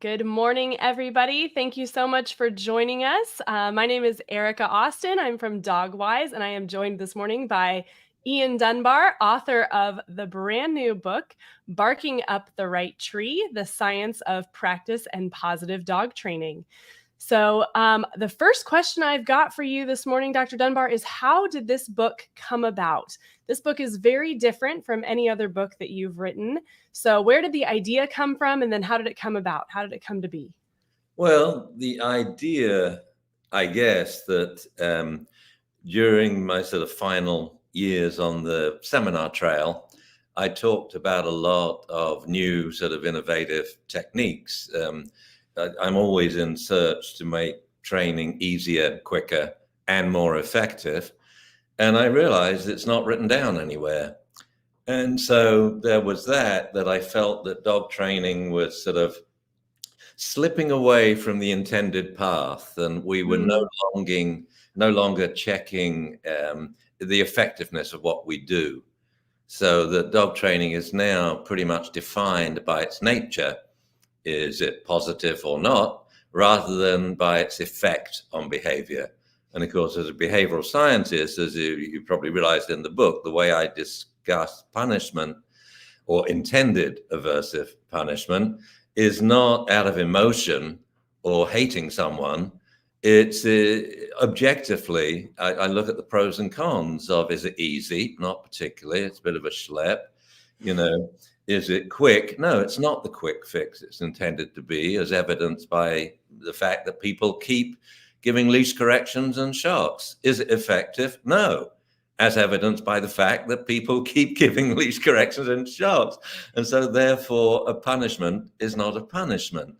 Good morning, everybody. Thank you so much for joining us. My name is Erica Austin. I'm from Dogwise, and I am joined this morning by Ian Dunbar, author of the brand new book, Barking Up the Right Tree: The Science of Practice and Positive Dog Training. So, the first question I've got for you this morning, Dr. Dunbar, is how did this book come about? This book is very different from any other book that you've written. So, where did the idea come from, and then how did it come about? How did it come to be? Well, the idea, I guess, that during my sort of final years on the seminar trail, I talked about a lot of new sort of innovative techniques. I'm always in search to make training easier, quicker, and more effective. And I realized it's not written down anywhere. And so there was that I felt that dog training was sort of slipping away from the intended path, and we were Mm, no longer checking the effectiveness of what we do. So that dog training is now pretty much defined by its nature. Is it positive or not, rather than by its effect on behavior? And of course, as a behavioral scientist, as you probably realized in the book, the way I discuss punishment or intended aversive punishment is not out of emotion or hating someone. It's objectively, I look at the pros and cons of, is it easy? Not particularly. It's a bit of a schlep. You know, is it quick? No, it's not the quick fix it's intended to be, as evidenced by the fact that people keep giving leash corrections and shocks. Is it effective? No, as evidenced by the fact that people keep giving leash corrections and shocks. And so therefore a punishment is not a punishment.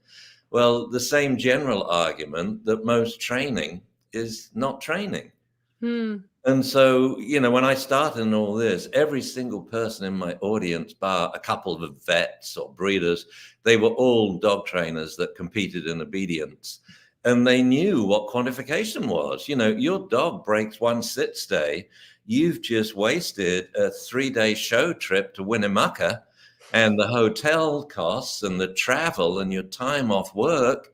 Well, the same general argument that most training is not training. hmm. And so, when I started in all this, every single person in my audience, bar a couple of vets or breeders, they were all dog trainers that competed in obedience. And they knew what quantification was. Your dog breaks one sit stay, you've just wasted a 3-day show trip to Winnemucca and the hotel costs and the travel and your time off work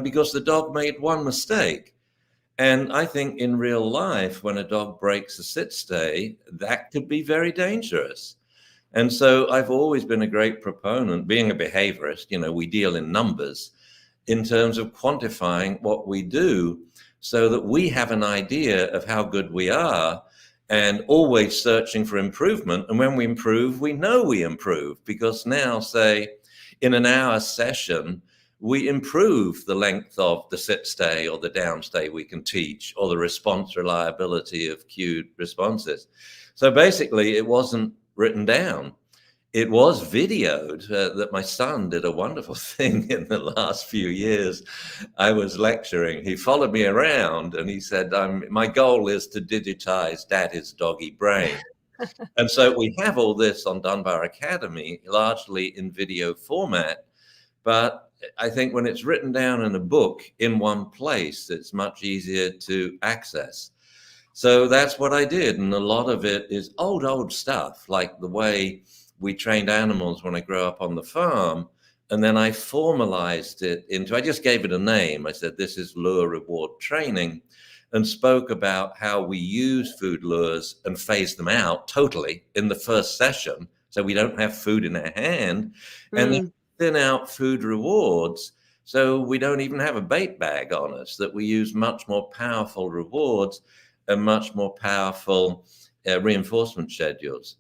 because the dog made one mistake. And I think in real life, when a dog breaks a sit stay, that could be very dangerous. And so I've always been a great proponent, being a behaviorist, we deal in numbers in terms of quantifying what we do so that we have an idea of how good we are and always searching for improvement. And when we improve, we know we improve because now, say, in an hour session, we improve the length of the sit stay or the down stay we can teach, or the response reliability of cued responses. So basically, it wasn't written down. It was videoed. That my son did a wonderful thing in the last few years. I was lecturing. He followed me around and he said, my goal is to digitize Daddy's doggy brain. And so we have all this on Dunbar Academy, largely in video format. But I think when it's written down in a book in one place, it's much easier to access. So that's what I did. And a lot of it is old stuff, like the way we trained animals when I grew up on the farm. And then I formalized it I just gave it a name. I said, this is lure reward training, and spoke about how we use food lures and phase them out totally in the first session. So we don't have food in our hand. And then Mm. thin out food rewards, so we don't even have a bait bag on us, that we use much more powerful rewards and much more powerful reinforcement schedules.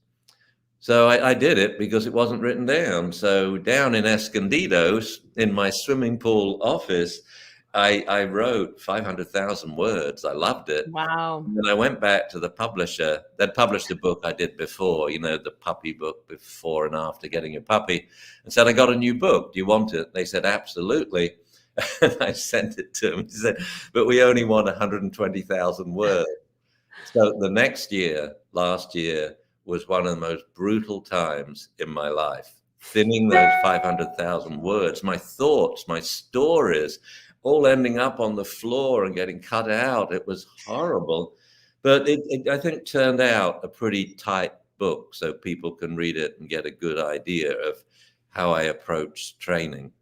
So I did it because it wasn't written down. So down in Escondido, in my swimming pool office, I wrote 500,000 words. I loved it. Wow. And then I went back to the publisher that published a book I did before, the puppy book, before and after getting a puppy, and said, I got a new book. Do you want it? They said, absolutely. And I sent it to him. He said, but we only want 120,000 words. So the next year, last year, was one of the most brutal times in my life. Thinning those 500,000 words, my thoughts, my stories, all ending up on the floor and getting cut out. It was horrible. But it, I think, turned out a pretty tight book so people can read it and get a good idea of how I approach training.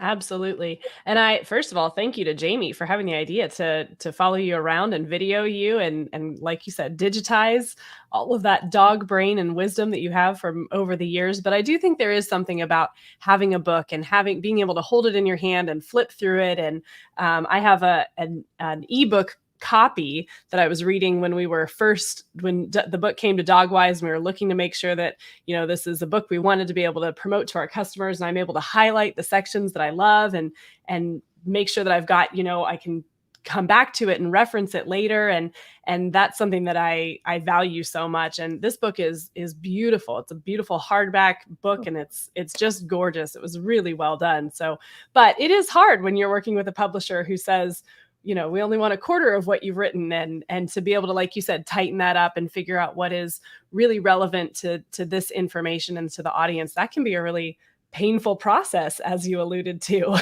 Absolutely. And I first of all, thank you to Jamie for having the idea to follow you around and video you and like you said, digitize all of that dog brain and wisdom that you have from over the years. But I do think there is something about having a book and having being able to hold it in your hand and flip through it. And I have an ebook copy that I was reading when we were first the book came to Dogwise, and we were looking to make sure that this is a book we wanted to be able to promote to our customers, and I'm able to highlight the sections that I love and make sure that I've got, I can come back to it and reference it later, and that's something that I value so much. And this book is beautiful. It's a beautiful hardback book, and it's just gorgeous. It was really well done. So, but it is hard when you're working with a publisher who says, we only want a quarter of what you've written, and to be able to, like you said, tighten that up and figure out what is really relevant to this information and to the audience. That can be a really painful process, as you alluded to.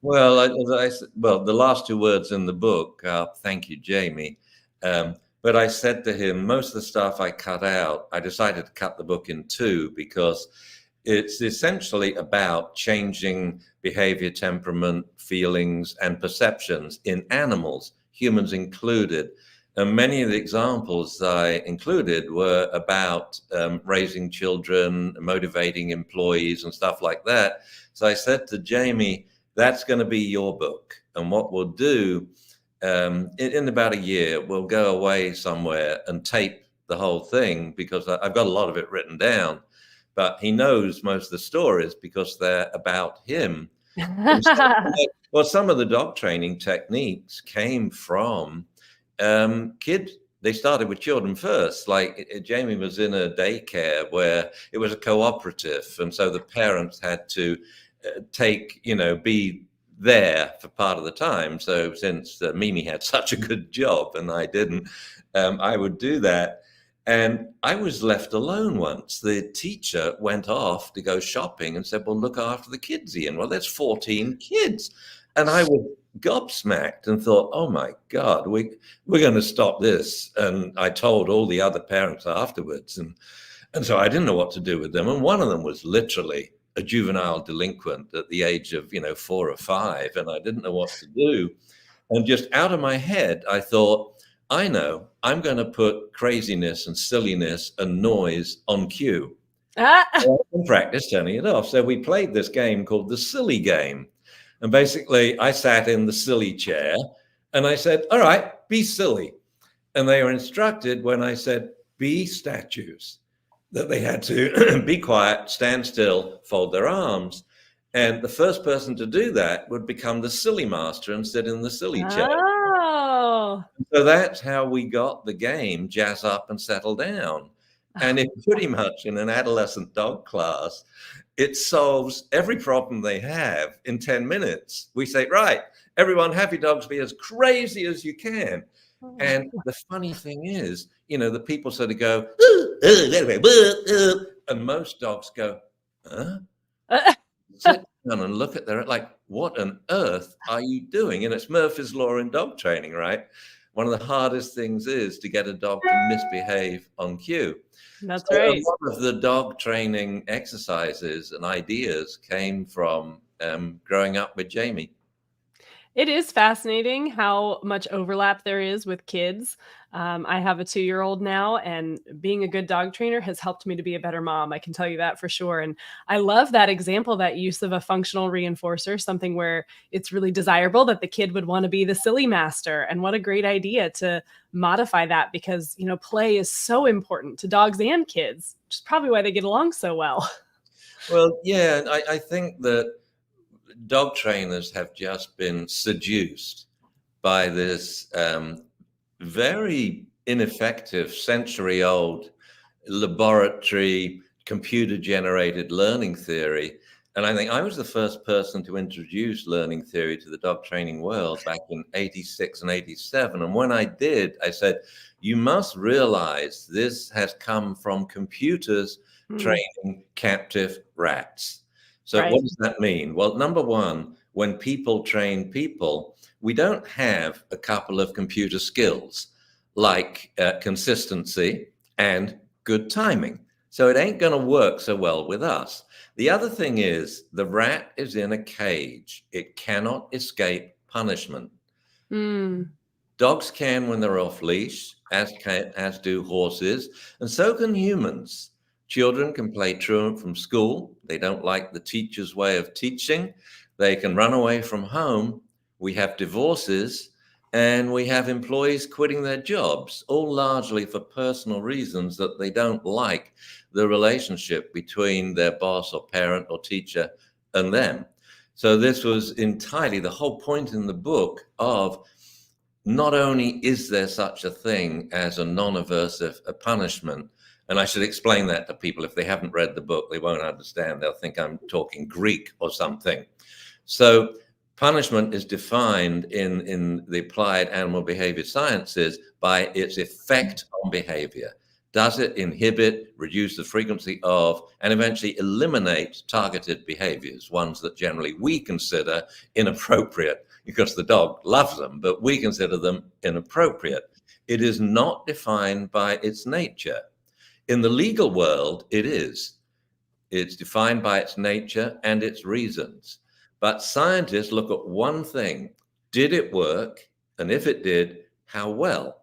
Well, well, the last two words in the book are thank you, Jamie. But I said to him, most of the stuff I cut out, I decided to cut the book in two because it's essentially about changing behavior, temperament, feelings, and perceptions in animals, humans included. And many of the examples I included were about raising children, motivating employees, and stuff like that. So I said to Jamie, that's going to be your book. And what we'll do in about a year, we'll go away somewhere and tape the whole thing, because I've got a lot of it written down. But he knows most of the stories because they're about him. Well, some of the dog training techniques came from kids. They started with children first. Like Jamie was in a daycare where it was a cooperative, and so the parents had to be there for part of the time. So since Mimi had such a good job and I didn't, I would do that. And I was left alone once. The teacher went off to go shopping and said, well, look after the kids, Ian. Well, there's 14 kids. And I was gobsmacked and thought, oh, my God, we're going to stop this. And I told all the other parents afterwards. And so I didn't know what to do with them. And one of them was literally a juvenile delinquent at the age of, 4 or 5. And I didn't know what to do. And just out of my head, I thought, I know, I'm going to put craziness and silliness and noise on cue. So I practice turning it off. So we played this game called the silly game. And basically, I sat in the silly chair and I said, all right, be silly. And they were instructed when I said, be statues, that they had to be quiet, stand still, fold their arms. And the first person to do that would become the silly master and sit in the silly chair. Oh. So that's how we got the game, Jazz Up and Settle Down. And it pretty much in an adolescent dog class, it solves every problem they have in 10 minutes. We say, right, everyone have your dogs be as crazy as you can. And the funny thing is, the people sort of go, and most dogs go, huh? Sit down and look at their, like, what on earth are you doing? And it's Murphy's Law in dog training, right? One of the hardest things is to get a dog to misbehave on cue. That's So right. a lot of the dog training exercises and ideas came from growing up with Jamie. It is fascinating how much overlap there is with kids. I have a 2-year-old now, and being a good dog trainer has helped me to be a better mom. I can tell you that for sure. And I love that example, that use of a functional reinforcer, something where it's really desirable that the kid would want to be the silly master. And what a great idea to modify that, because, play is so important to dogs and kids, which is probably why they get along so well. Well, yeah, I think that dog trainers have just been seduced by this very ineffective century-old laboratory computer-generated learning theory. And I think I was the first person to introduce learning theory to the dog training world back in 86 and 87. And when I did, I said, you must realize this has come from computers training captive rats. So Right. what does that mean? Well, number one, when people train people, we don't have a couple of computer skills like consistency and good timing. So it ain't going to work so well with us. The other thing is the rat is in a cage. It cannot escape punishment. Mm. Dogs can when they're off leash, as do horses, and so can humans. Children can play truant from school. They don't like the teacher's way of teaching. They can run away from home. We have divorces, and we have employees quitting their jobs, all largely for personal reasons that they don't like the relationship between their boss or parent or teacher and them. So this was entirely the whole point in the book of not only is there such a thing as a non-aversive punishment, and I should explain that to people. If they haven't read the book, they won't understand. They'll think I'm talking Greek or something. So punishment is defined in the applied animal behavior sciences by its effect on behavior. Does it inhibit, reduce the frequency of, and eventually eliminate targeted behaviors, ones that generally we consider inappropriate because the dog loves them, but we consider them inappropriate? It is not defined by its nature. In the legal world, it is. It's defined by its nature and its reasons. But scientists look at one thing: did it work? And if it did, how well?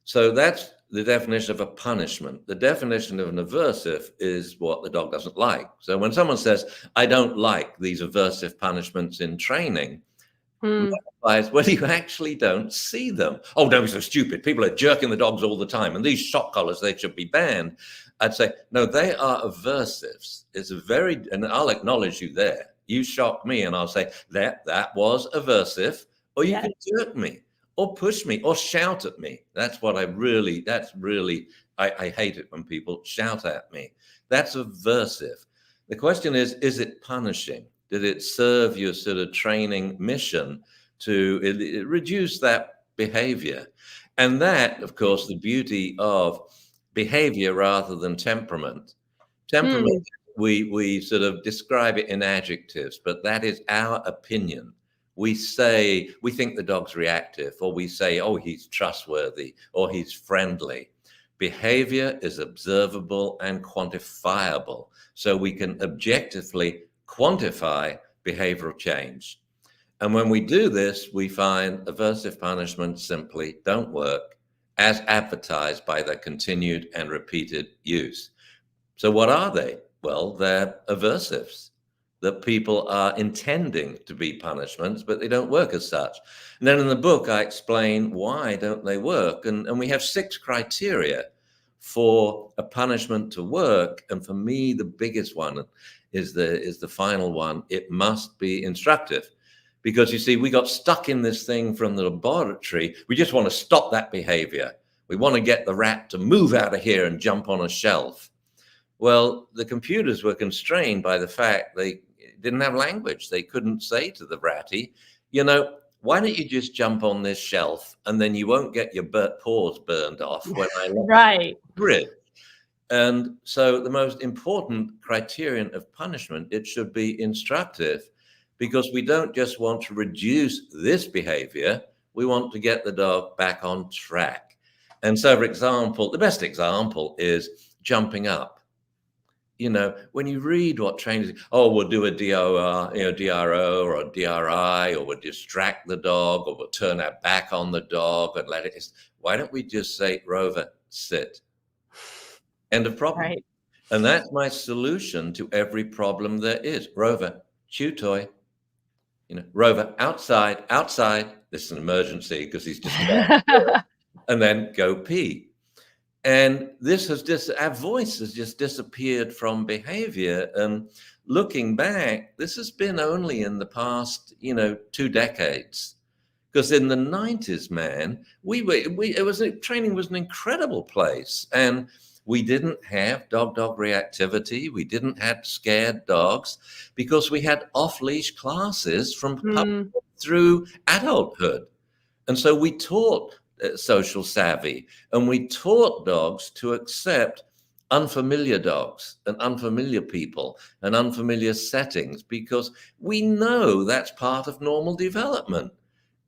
So that's the definition of a punishment. The definition of an aversive is what the dog doesn't like. So when someone says, I don't like these aversive punishments in training, well, you actually don't see them. Oh, don't be so stupid. People are jerking the dogs all the time, and these shock collars, they should be banned. I'd say, no, they are aversives. It's a very, and I'll acknowledge you there. You shock me, and I'll say, that was aversive, or you can jerk me, or push me, or shout at me. That's what I hate it when people shout at me. That's aversive. The question is it punishing? Did it serve your sort of training mission to reduce that behavior? And that, of course, the beauty of behavior rather than temperament. Temperament, we sort of describe it in adjectives, but that is our opinion. We say, we think the dog's reactive, or we say, oh, he's trustworthy, or he's friendly. Behavior is observable and quantifiable, so we can objectively quantify behavioral change. And when we do this, we find aversive punishments simply don't work as advertised by their continued and repeated use. So what are they? Well, they're aversives that people are intending to be punishments, but they don't work as such. And then in the book, I explain why don't they work. And we have 6 criteria for a punishment to work. And for me, the biggest one is the final one. It must be instructive. Because you see, we got stuck in this thing from the laboratory. We just want to stop that behavior. We want to get the rat to move out of here and jump on a shelf. Well, the computers were constrained by the fact they didn't have language. They couldn't say to the ratty, you know, why don't you just jump on this shelf and then you won't get your paws burned off when I let grid. And so the most important criterion of punishment, it should be instructive, because we don't just want to reduce this behavior, we want to get the dog back on track. And so, for example, the best example is jumping up. You know, when you read what trainers, oh, we'll do a DRO, DRO or a DRI, or we'll distract the dog, or we'll turn our back on the dog and let it. Why don't we just say, Rover, sit? End of problem. Right. And that's my solution to every problem there is. Rover, chew toy. You know, Rover, outside. This is an emergency because he's just and then go pee. And this has our voice has just disappeared from behavior. And looking back, this has been only in the past, 2 decades. Because in the 90s, man, training was an incredible place. And we didn't have dog-dog reactivity. We didn't have scared dogs because we had off-leash classes from pup through adulthood. And so we taught social savvy, and we taught dogs to accept unfamiliar dogs and unfamiliar people and unfamiliar settings, because we know that's part of normal development.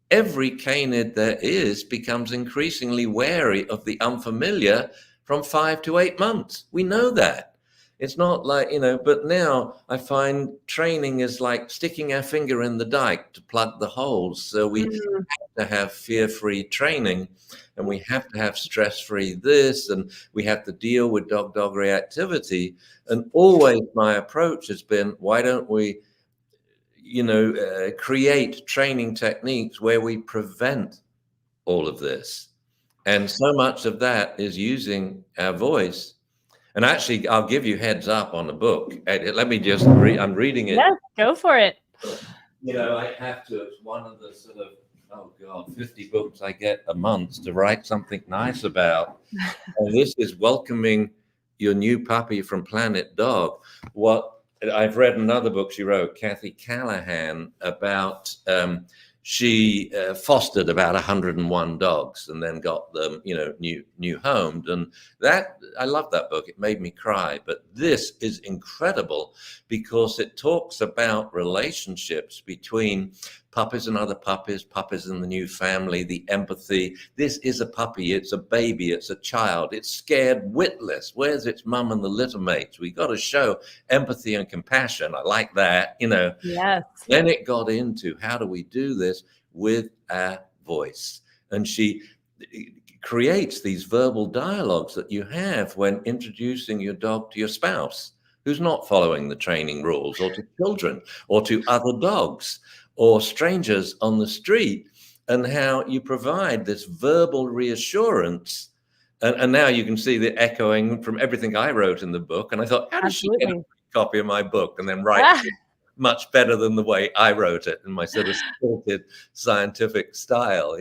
Every canid there is becomes increasingly wary of the unfamiliar from 5 to 8 months. We know that. It's not like, but now I find training is like sticking our finger in the dike to plug the holes. So we Mm, have to have fear-free training, and we have to have stress-free this, and we have to deal with dog-dog reactivity. And always my approach has been, why don't we, create training techniques where we prevent all of this? And so much of that is using our voice. And actually, I'll give you heads up on the book. Let me just read. I'm reading it. yes, go for it. I have to. It's one of the sort of, oh God, 50 books I get a month to write something nice about. And this is welcoming your new puppy from Planet Dog. What I've read another book she wrote, Kathy Callahan, about she fostered about 101 dogs and then got them, new homed. And that, I love that book. It made me cry. But this is incredible because it talks about relationships between puppies and other puppies, puppies in the new family, the empathy. This is a puppy, it's a baby, it's a child, it's scared witless. Where's its mum and the litter mates? We got to show empathy and compassion. I like that, Yes. Then it got into how do we do this with our voice? And she creates these verbal dialogues that you have when introducing your dog to your spouse who's not following the training rules, or to children, or to other dogs, or strangers on the street, and how you provide this verbal reassurance. And now you can see the echoing from everything I wrote in the book. And I thought, how does she get a Absolutely. copy of my book and then write it much better than the way I wrote it in my sort of stilted scientific style,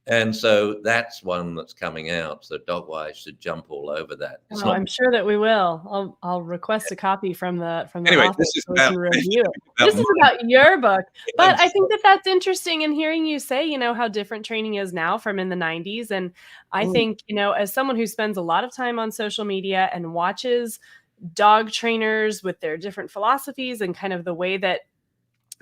And so that's one that's coming out. So Dogwise should jump all over that. It's not. I'm sure that we will. I'll request a copy from the Anyway, author this is so we about can review it. about This is about your book, but I mine. think that that's interesting in hearing you say, how different training is now from in the 90s. And I think, as someone who spends a lot of time on social media and watches dog trainers with their different philosophies and kind of the way that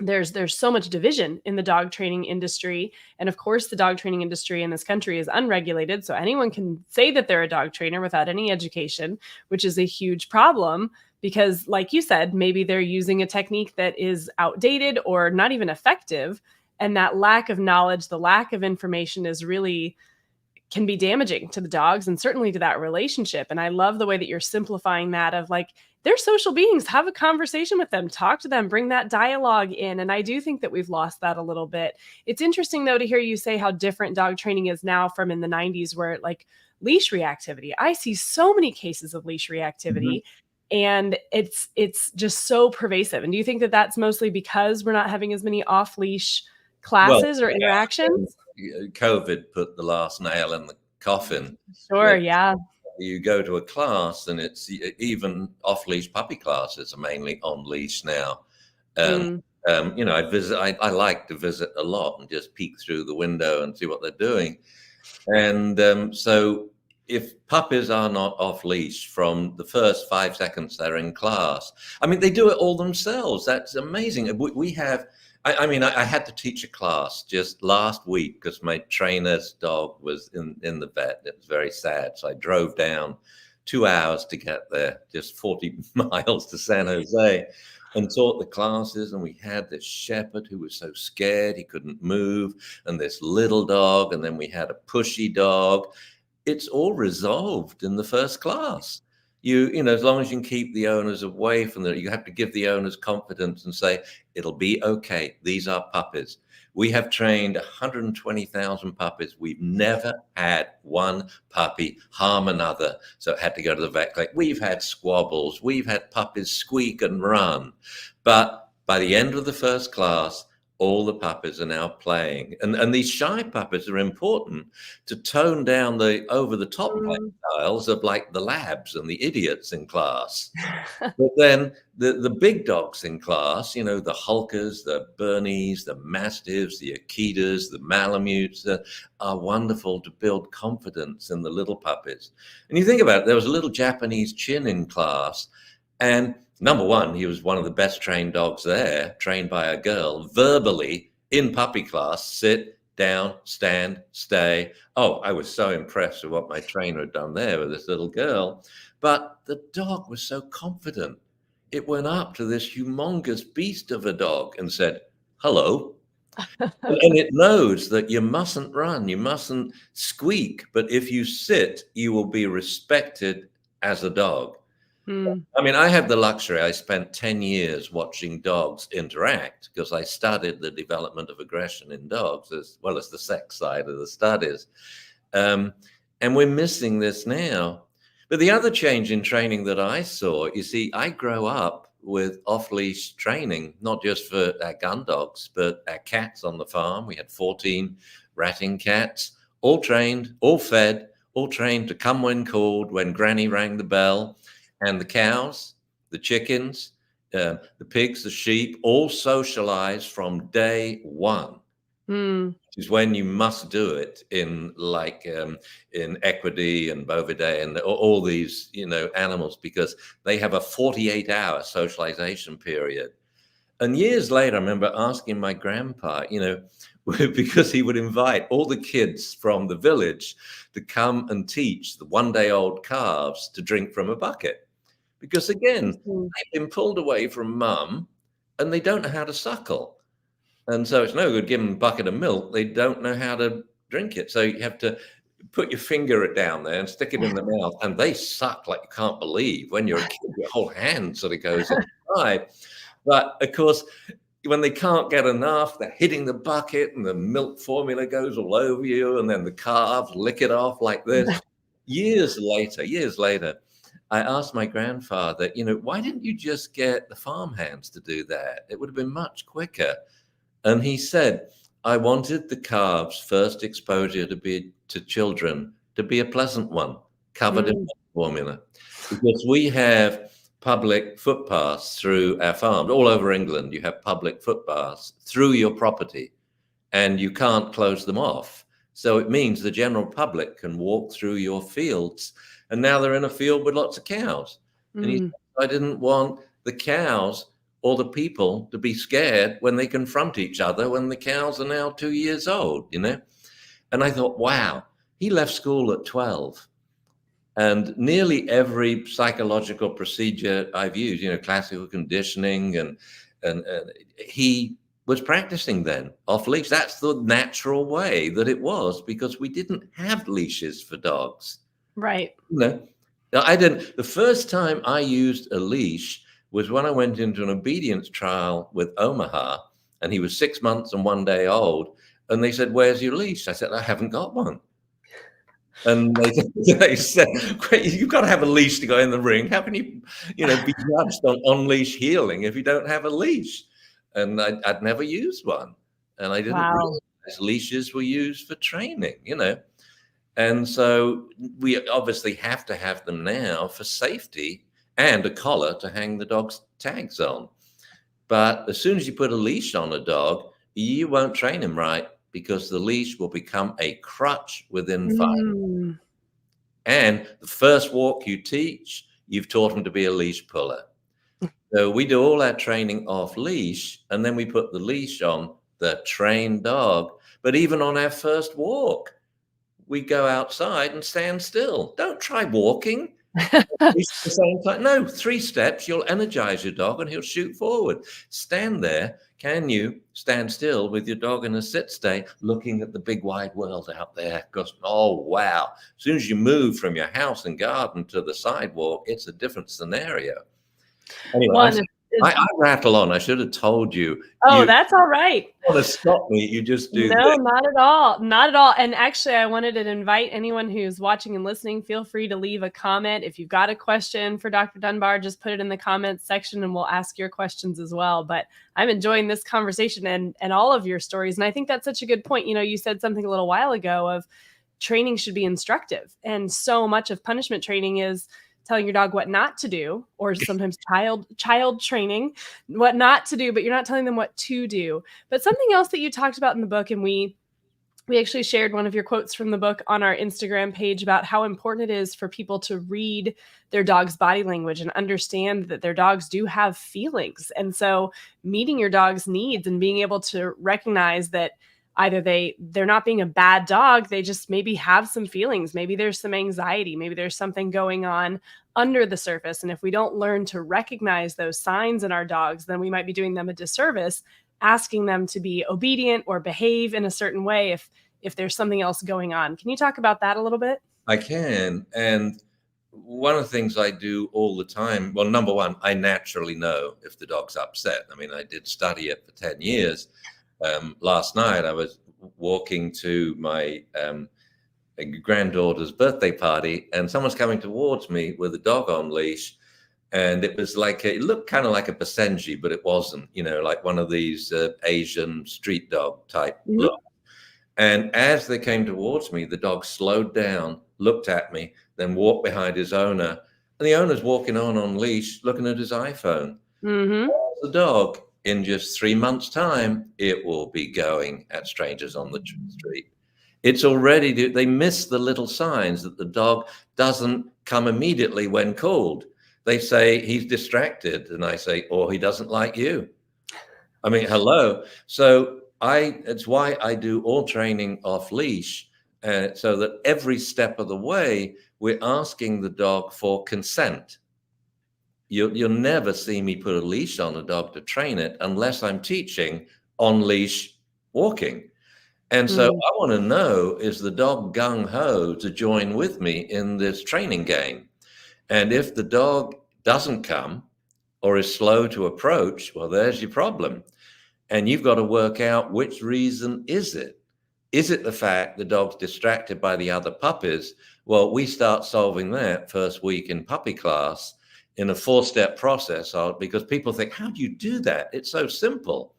there's so much division in the dog training industry. And of course, the dog training industry in this country is unregulated. So anyone can say that they're a dog trainer without any education, which is a huge problem because, like you said, maybe they're using a technique that is outdated or not even effective. And that lack of knowledge, the lack of information is really can be damaging to the dogs and certainly to that relationship. And I love the way that you're simplifying that of like, they're social beings, have a conversation with them, talk to them, bring that dialogue in. And I do think that we've lost that a little bit. It's interesting though, to hear you say how different dog training is now from in the 90s where like leash reactivity, I see so many cases of leash reactivity. And it's just so pervasive. And do you think that that's mostly because we're not having as many off leash Well, classes or interactions? COVID put the last nail in the coffin. Sure, yeah. You go to a class and it's even off-leash puppy classes are mainly on leash now. And, I like to visit a lot and just peek through the window and see what they're doing. And so if puppies are not off leash from the first 5 seconds they're in class, I mean, they do it all themselves. That's amazing. We have, I had to teach a class just last week because my trainer's dog was in the vet. It was very sad. So I drove down 2 hours to get there, just 40 miles to San Jose, and taught the classes. And we had this shepherd who was so scared he couldn't move, and this little dog, and then we had a pushy dog. It's all resolved in the first class. As long as you can keep the owners away from them, you have to give the owners confidence and say, it'll be okay. These are puppies. We have trained 120,000 puppies. We've never had one puppy harm another. So it had to go to the vet clinic. We've had squabbles. We've had puppies squeak and run. But by the end of the first class, all the puppies are now playing. And these shy puppies are important to tone down the over-the-top play styles of like the labs and the idiots in class. But then the big dogs in class, the Hulkers, the Bernies, the Mastiffs, the Akitas, the Malamutes, are wonderful to build confidence in the little puppies. And you think about it, there was a little Japanese chin in class, and number one, he was one of the best trained dogs there, trained by a girl, verbally in puppy class, sit, down, stand, stay. Oh, I was so impressed with what my trainer had done there with this little girl. But the dog was so confident. It went up to this humongous beast of a dog and said, hello. And it knows that you mustn't run, you mustn't squeak, but if you sit, you will be respected as a dog. Hmm. I mean, I have the luxury. I spent 10 years watching dogs interact because I studied the development of aggression in dogs as well as the sex side of the studies. Um, and we're missing this now. But the other change in training that I saw, you see, I grow up with off-leash training, not just for our gun dogs, but our cats on the farm. We had 14 ratting cats, all trained, all fed, all trained to come when called, when Granny rang the bell. And the cows, the chickens, the pigs, the sheep, all socialized from day one, Hmm. which is when you must do it in in equidae and bovidae and all these, animals, because they have a 48-hour socialization period. And years later, I remember asking my grandpa, because he would invite all the kids from the village to come and teach the one-day-old calves to drink from a bucket. Because again, Interesting. they've been pulled away from mum and they don't know how to suckle. And so it's no good giving them a bucket of milk. They don't know how to drink it. So you have to put your finger down there and stick it in the mouth. And they suck like you can't believe. When you're a kid, your whole hand sort of goes inside. But of course, when they can't get enough, they're hitting the bucket and the milk formula goes all over you. And then the calves lick it off like this. Years later, I asked my grandfather, why didn't you just get the farmhands to do that? It would have been much quicker. And he said, I wanted the calves' first exposure to children to be a pleasant one, covered in Mm. formula. Because we have public footpaths through our farms. All over England, you have public footpaths through your property, and you can't close them off. So it means the general public can walk through your fields. And now they're in a field with lots of cows. And he Mm. said, I didn't want the cows or the people to be scared when they confront each other when the cows are now 2 years old. And I thought, wow, he left school at 12. And nearly every psychological procedure I've used, classical conditioning, and he was practicing then off leash. That's the natural way that it was, because we didn't have leashes for dogs. Right. Now, I didn't. The first time I used a leash was when I went into an obedience trial with Omaha, and he was 6 months and 1 day old. And they said, "Where's your leash?" I said, "I haven't got one." And they said, "You've got to have a leash to go in the ring. How can you, be judged on leash healing if you don't have a leash?" And I'd never used one, and I didn't Wow. realize leashes were used for training. And so we obviously have to have them now for safety and a collar to hang the dog's tags on. But as soon as you put a leash on a dog, you won't train him right, because the leash will become a crutch within 5. Mm. And the first walk you teach, you've taught him to be a leash puller. So we do all our training off leash, and then we put the leash on the trained dog. But even on our first walk, we go outside and stand still. Don't try walking. At the same time. No, 3 steps, you'll energize your dog and he'll shoot forward. Stand there. Can you stand still with your dog in a sit stay, looking at the big wide world out there? Because, oh, wow. As soon as you move from your house and garden to the sidewalk, it's a different scenario. Anyway, One is, I rattle on. I should have told you. oh, You that's all right. want to stop me, you just do No, this. not at all. Not at all. And actually, I wanted to invite anyone who's watching and listening, feel free to leave a comment. If you've got a question for Dr. Dunbar, just put it in the comments section and we'll ask your questions as well. But I'm enjoying this conversation and all of your stories. And I think that's such a good point. You said something a little while ago of training should be instructive. And so much of punishment training is telling your dog what not to do, or sometimes child training, what not to do, but you're not telling them what to do. But something else that you talked about in the book, and we actually shared one of your quotes from the book on our Instagram page about how important it is for people to read their dog's body language and understand that their dogs do have feelings. And so meeting your dog's needs and being able to recognize that either they're not being a bad dog, they just maybe have some feelings, maybe there's some anxiety, maybe there's something going on under the surface. And if we don't learn to recognize those signs in our dogs, then we might be doing them a disservice, asking them to be obedient or behave in a certain way if there's something else going on. Can you talk about that a little bit? I can. And one of the things I do all the time, well, number one, I naturally know if the dog's upset. I mean, I did study it for 10 years. Last night, I was walking to my granddaughter's birthday party, and someone's coming towards me with a dog on leash. And it was like, it looked kind of like a Basenji, but it wasn't, like one of these Asian street dog type Mhm. look. And as they came towards me, the dog slowed down, looked at me, then walked behind his owner. And the owner's walking on leash, looking at his iPhone. Mhm. The dog, in just 3 months' time, it will be going at strangers on the street. It's already, they miss the little signs that the dog doesn't come immediately when called. They say he's distracted, and I say, or he doesn't like you. I mean, hello. So it's why I do all training off leash, so that every step of the way, we're asking the dog for consent. You'll never see me put a leash on a dog to train it unless I'm teaching on leash walking. And so Mm. I want to know, is the dog gung ho to join with me in this training game? And if the dog doesn't come or is slow to approach, well, there's your problem. And you've got to work out, which reason is it? Is it the fact the dog's distracted by the other puppies? Well, we start solving that first week in puppy class in a 4-step process, because people think, how do you do that? It's so simple.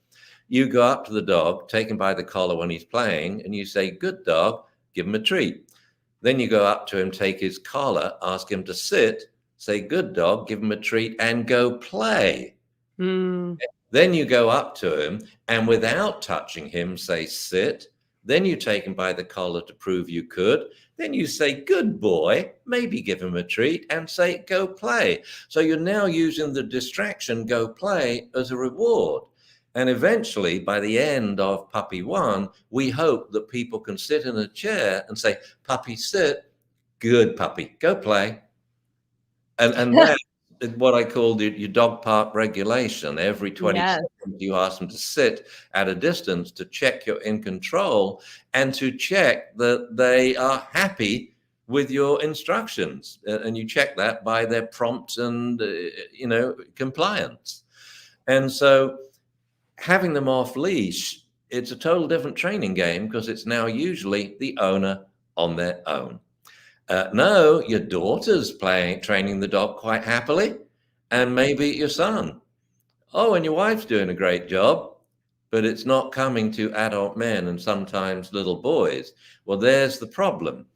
You go up to the dog, take him by the collar when he's playing, and you say, good dog, give him a treat. Then you go up to him, take his collar, ask him to sit, say, good dog, give him a treat, and go play. Mm. Then you go up to him and without touching him, say, sit. Then you take him by the collar to prove you could. Then you say, good boy, maybe give him a treat and say, go play. So you're now using the distraction, go play, as a reward. And eventually, by the end of puppy 1, we hope that people can sit in a chair and say, puppy, sit. Good puppy, go play. And that is what I call your dog park regulation. Every 20 Yes. seconds, you ask them to sit at a distance to check you're in control and to check that they are happy with your instructions. And you check that by their prompt and, compliance. And so having them off leash, it's a total different training game, because it's now usually the owner on their own. No, your daughter's training the dog quite happily, and maybe your son. Oh, and your wife's doing a great job, but it's not coming to adult men and sometimes little boys. Well, there's the problem.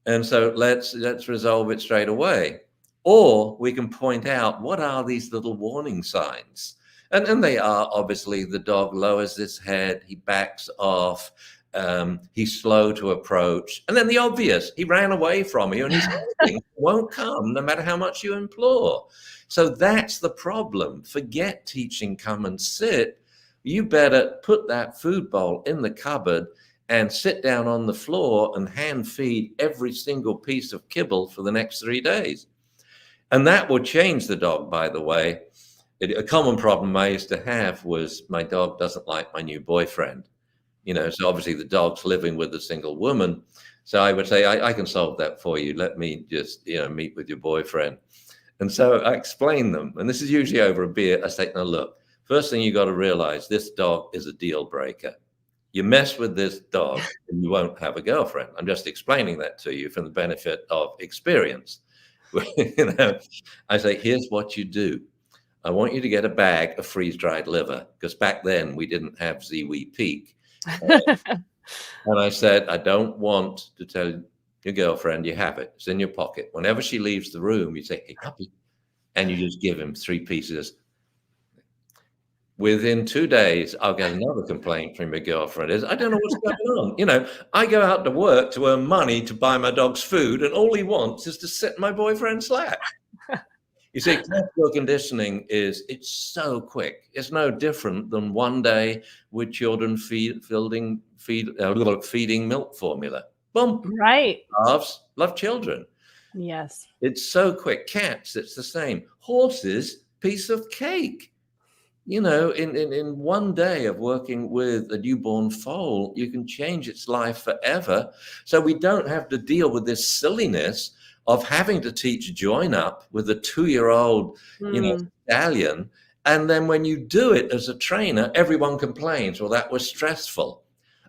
And so let's resolve it straight away. Or we can point out, what are these little warning signs? And they are, obviously, the dog lowers his head, he backs off, he's slow to approach. And then the obvious, he ran away from you and he's hiding, won't come no matter how much you implore. So that's the problem. Forget teaching come and sit. You better put that food bowl in the cupboard and sit down on the floor and hand feed every single piece of kibble for the next 3 days. And that will change the dog, by the way. A common problem I used to have was, my dog doesn't like my new boyfriend. So obviously the dog's living with a single woman. So I would say, I can solve that for you. Let me just, meet with your boyfriend. And so I explain them, and this is usually over a beer. I say, now look, first thing you got to realize, this dog is a deal breaker. You mess with this dog and you won't have a girlfriend. I'm just explaining that to you from the benefit of experience. I say, here's what you do. I want you to get a bag of freeze-dried liver, because back then we didn't have Ziwi Peak. And I said, I don't want to tell your girlfriend you have it. It's in your pocket. Whenever she leaves the room, you say, hey, puppy. And you just give him 3 pieces. Within 2 days, I'll get another complaint from your girlfriend. I don't know what's going on. I go out to work to earn money to buy my dog's food, and all he wants is to sit in my boyfriend's lap. You see, classical conditioning it's so quick. It's no different than one day with children feeding milk formula. Boom, Right. love children. Yes. It's so quick. Cats, it's the same. Horses, piece of cake. In one day of working with a newborn foal, you can change its life forever. So we don't have to deal with this silliness of having to teach join up with a 2-year-old, Mm. stallion. And then when you do it as a trainer, everyone complains, well, that was stressful.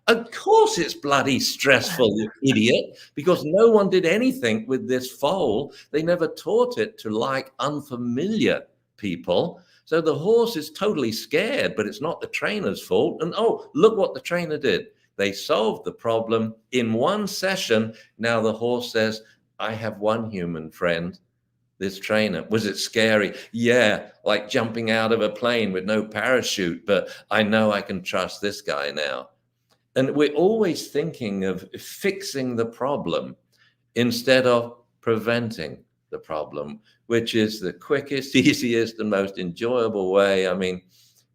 Of course it's bloody stressful, you idiot, because no one did anything with this foal. They never taught it to like unfamiliar people. So the horse is totally scared, but it's not the trainer's fault. And oh, look what the trainer did. They solved the problem in one session. Now the horse says, I have one human friend, this trainer. Was it scary? Yeah, like jumping out of a plane with no parachute, but I know I can trust this guy now. And we're always thinking of fixing the problem instead of preventing the problem, which is the quickest, easiest, and most enjoyable way. I mean,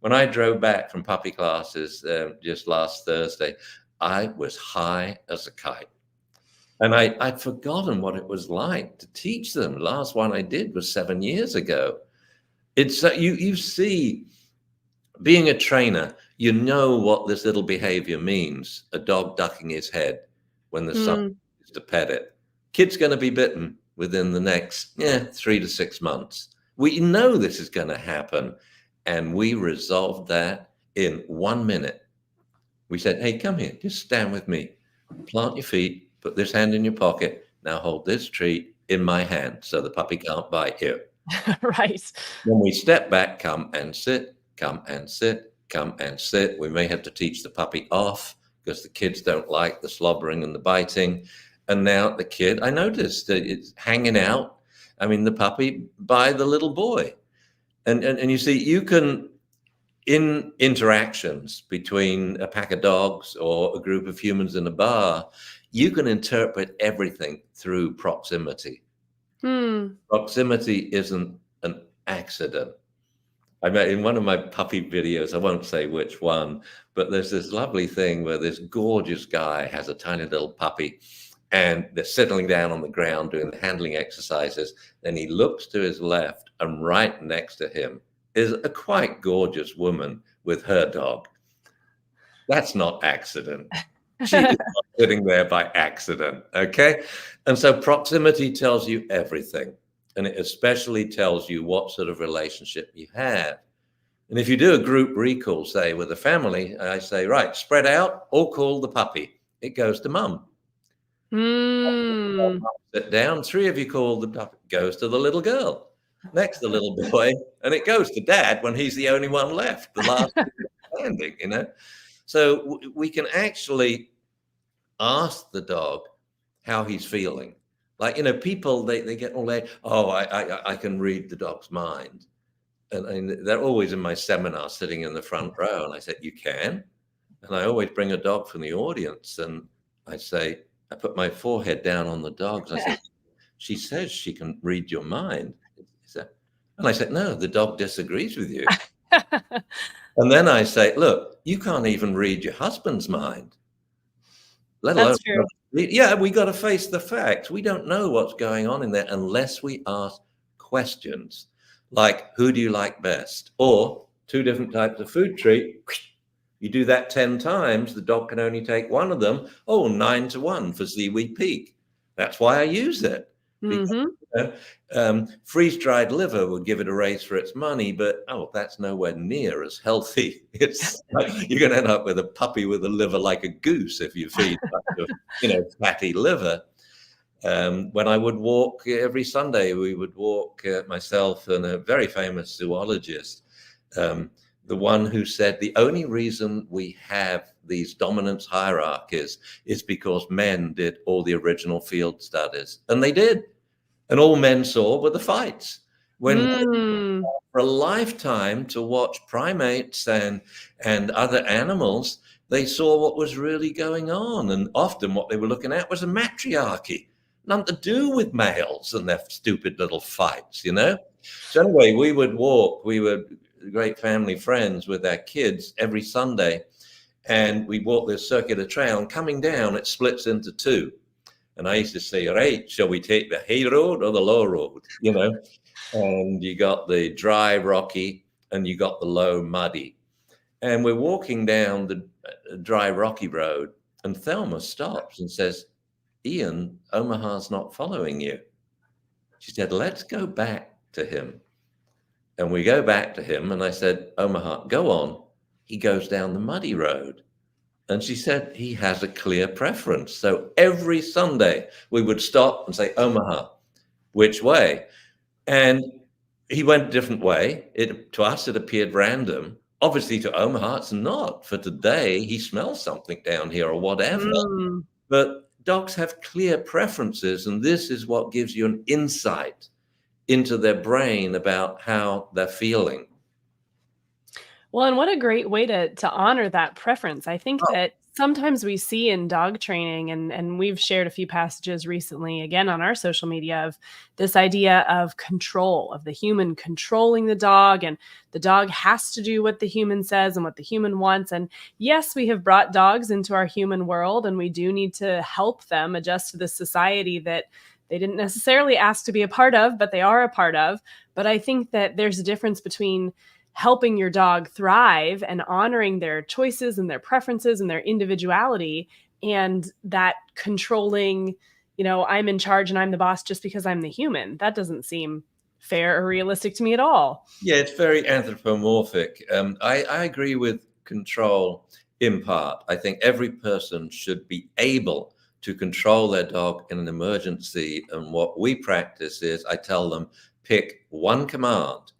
when I drove back from puppy classes just last Thursday, I was high as a kite. And I'd forgotten what it was like to teach them. Last one I did was 7 years ago. It's you see, being a trainer, you know what this little behavior means. A dog ducking his head when the sun Mm. is to pet it. Kid's going to be bitten within the next 3 to 6 months. We know this is going to happen. And we resolved that in 1 minute. We said, hey, come here, just stand with me. Plant your feet, put this hand in your pocket. Now hold this treat in my hand so the puppy can't bite you. Right. When we step back, come and sit, come and sit, come and sit. We may have to teach the puppy off because the kids don't like the slobbering and the biting. And now the kid, I noticed that it's hanging out. I mean, the puppy by the little boy. And you see, you can, in interactions between a pack of dogs or a group of humans in a bar, you can interpret everything through proximity. Hmm. Proximity isn't an accident. I met in one of my puppy videos, I won't say which one, but there's this lovely thing where this gorgeous guy has a tiny little puppy and they're settling down on the ground doing the handling exercises. Then he looks to his left and right next to him is a quite gorgeous woman with her dog. That's not accident. She is not sitting there by accident, okay? And so proximity tells you everything. And it especially tells you what sort of relationship you have. And if you do a group recall, say with a family, I say, right, spread out, all call the puppy. It goes to mum. Hmm. Sit down, 3 of you call the puppy, goes to the little girl. Next, the little boy, and it goes to dad when he's the only one left, the last standing. So we can actually ask the dog how he's feeling. Like, people, they get all that, oh, I can read the dog's mind. And they're always in my seminar sitting in the front row. And I said, you can? And I always bring a dog from the audience. And I say, I put my forehead down on the dog's. I said, she says she can read your mind. And I said, no, the dog disagrees with you. And then I say, look, you can't even read your husband's mind, let alone. That's true. Yeah, we got to face the facts. We don't know what's going on in there unless we ask questions like, who do you like best? Or 2 different types of food treat. You do that 10 times, the dog can only take one of them. Oh, 9-1 for seaweed peak. That's why I use it. Because, freeze-dried liver would give it a race for its money, but that's nowhere near as healthy. It's like you're going to end up with a puppy with a liver like a goose if you feed fatty liver. When I would walk every Sunday, we would walk, myself and a very famous zoologist, the one who said the only reason we have these dominance hierarchies is because men did all the original field studies, and they did. And all men saw were the fights. When for a lifetime to watch primates and other animals, they saw what was really going on. And often what they were looking at was a matriarchy, nothing to do with males and their stupid little fights. So anyway, we would walk. We were great family friends with our kids every Sunday, and we walk this circular trail. And coming down, it splits into two. And I used to say, right, shall we take the high road or the low road? You know, and you got the dry, rocky, and you got the low, muddy. And we're walking down the dry, rocky road, and Thelma stops and says, Ian, Omaha's not following you. She said, let's go back to him. And we go back to him, and I said, Omaha, go on. He goes down the muddy road. And she said, he has a clear preference. So every Sunday we would stop and say, Omaha, which way? And he went a different way. To us, it appeared random. Obviously, to Omaha, it's not. For today, he smells something down here or whatever. Mm. But dogs have clear preferences, and this is what gives you an insight into their brain about how they're feeling. Well, and what a great way to honor that preference. I think Oh, that sometimes we see in dog training, and we've shared a few passages recently, again on our social media, of this idea of control, of the human controlling the dog, and the dog has to do what the human says and what the human wants. And yes, we have brought dogs into our human world, and we do need to help them adjust to this society that they didn't necessarily ask to be a part of, but they are a part of. But I think that there's a difference between helping your dog thrive and honoring their choices and their preferences and their individuality, and that controlling, I'm in charge and I'm the boss just because I'm the human. That doesn't seem fair or realistic to me at all. yeah, it's very anthropomorphic. I agree with control in part. I think every person should be able to control their dog in an emergency. And what we practice is I tell them, pick one command.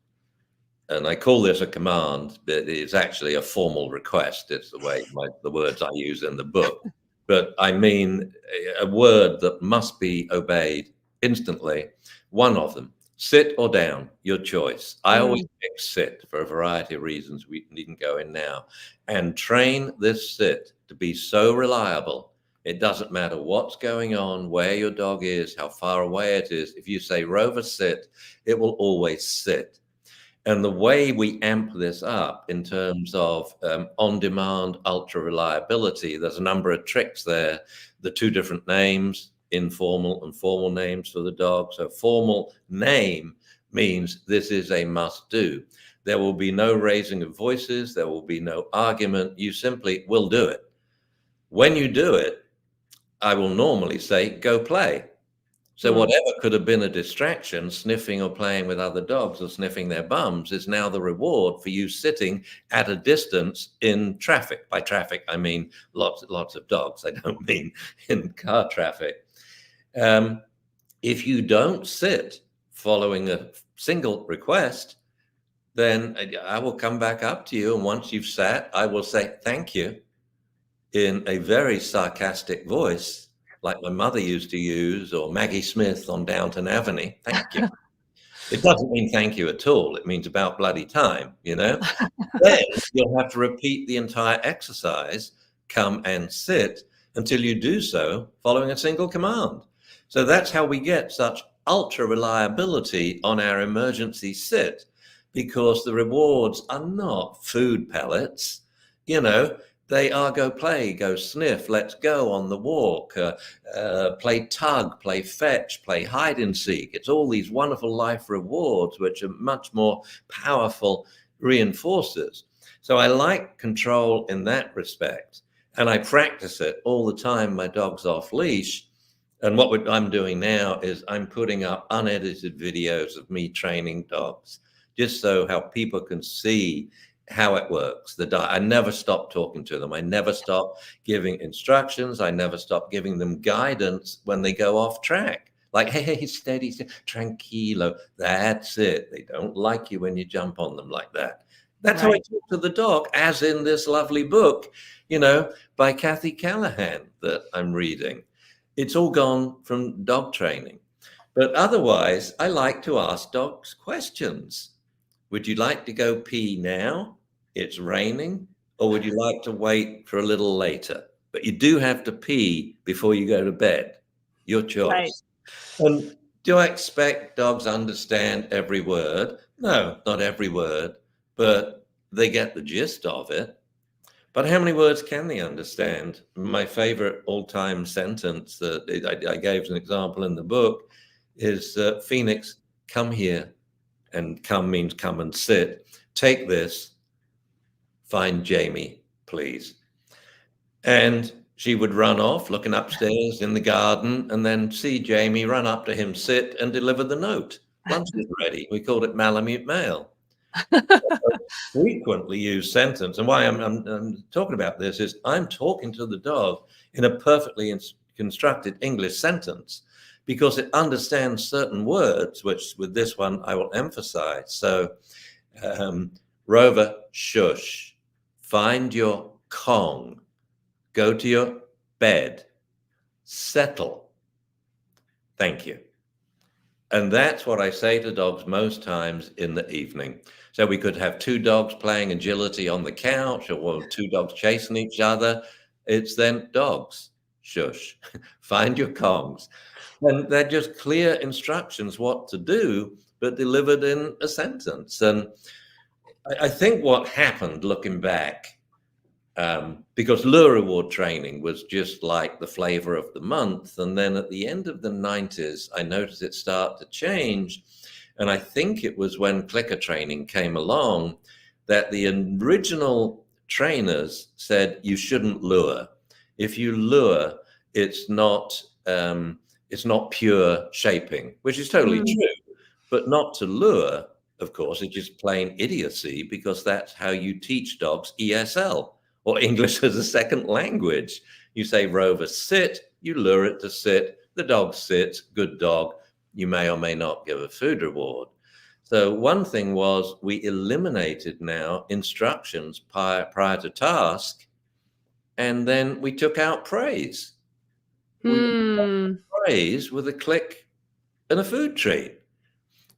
And I call this a command, but it's actually a formal request. It's the way the words I use in the book. But I mean a word that must be obeyed instantly. One of them, sit or down, your choice. I always Mm, pick sit for a variety of reasons we needn't go in now. And train this sit to be so reliable. It doesn't matter what's going on, where your dog is, how far away it is. If you say Rover, sit, it will always sit. And the way we amp this up in terms of on-demand ultra reliability, there's a number of tricks there. The two different names, informal and formal names for the dog. So formal name means this is a must do. There will be no raising of voices. There will be no argument. You simply will do it. When you do it, I will normally say, go play. So mm, whatever could have been a distraction, sniffing or playing with other dogs or sniffing their bums, is now the reward for you sitting at a distance in traffic. By traffic, I mean lots of dogs. I don't mean in car traffic. If you don't sit following a single request, then I will come back up to you. And once you've sat, I will say thank you in a very sarcastic voice, like my mother used to use, or Maggie Smith on Downton Avenue. Thank you. It doesn't mean thank you at all. It means about bloody time, you know? Then you'll have to repeat the entire exercise, come and sit, until you do so following a single command. So that's how we get such ultra reliability on our emergency sit, because the rewards are not food pellets, you know, they are go play, go sniff, let's go on the walk, play tug, play fetch, play hide and seek. It's all these wonderful life rewards, which are much more powerful reinforcers. So I like control in that respect. And I practice it all the time. My dog's off leash. And what I'm doing now is I'm putting up unedited videos of me training dogs, just so how people can see how it works. I never stop talking to them. I never stop giving instructions. I never stop giving them guidance when they go off track. Like, hey, steady, tranquilo. That's it. They don't like you when you jump on them like that. That's how I right. talk to the dog, as in this lovely book, you know, by Kathy Callahan that I'm reading. It's all gone from dog training. But otherwise, I like to ask dogs questions. Would you like to go pee now? It's raining. Or would you like to wait for a little later? But you do have to pee before you go to bed. Your Right. choice. And Do I expect dogs understand every word? No, not every word, but they get the gist of it. But how many words can they understand? My favorite all-time sentence that I gave as an example in the book is Phoenix, come here. And come means come and sit. Take this, find Jamie, please. And she would run off, looking upstairs in the garden, and then see Jamie, run up to him, sit, and deliver the note. Lunch is ready. We called it Malamute Mail. Frequently used sentence. And why I'm talking about this is I'm talking to the dog in a perfectly constructed English sentence because it understands certain words, which with this one I will emphasize. So, Rover, shush, find your Kong, go to your bed, settle, thank you. And that's what I say to dogs most times in the evening. So we could have two dogs playing agility on the couch or two dogs chasing each other. It's then dogs, shush, find your Kongs. And they're just clear instructions what to do, but delivered in a sentence. And I think what happened looking back, because lure reward training was just like the flavor of the month. And then at the end of the 90s, I noticed it start to change. And I think it was when clicker training came along that the original trainers said you shouldn't lure. If you lure, it's not pure shaping, which is totally true. But not to lure, of course, is just plain idiocy, because that's how you teach dogs ESL, or English as a second language. You say, Rover, sit, you lure it to sit, the dog sits, good dog. You may or may not give a food reward. So one thing was we eliminated now instructions prior to task, and then we took out praise. We praise with a click and a food treat.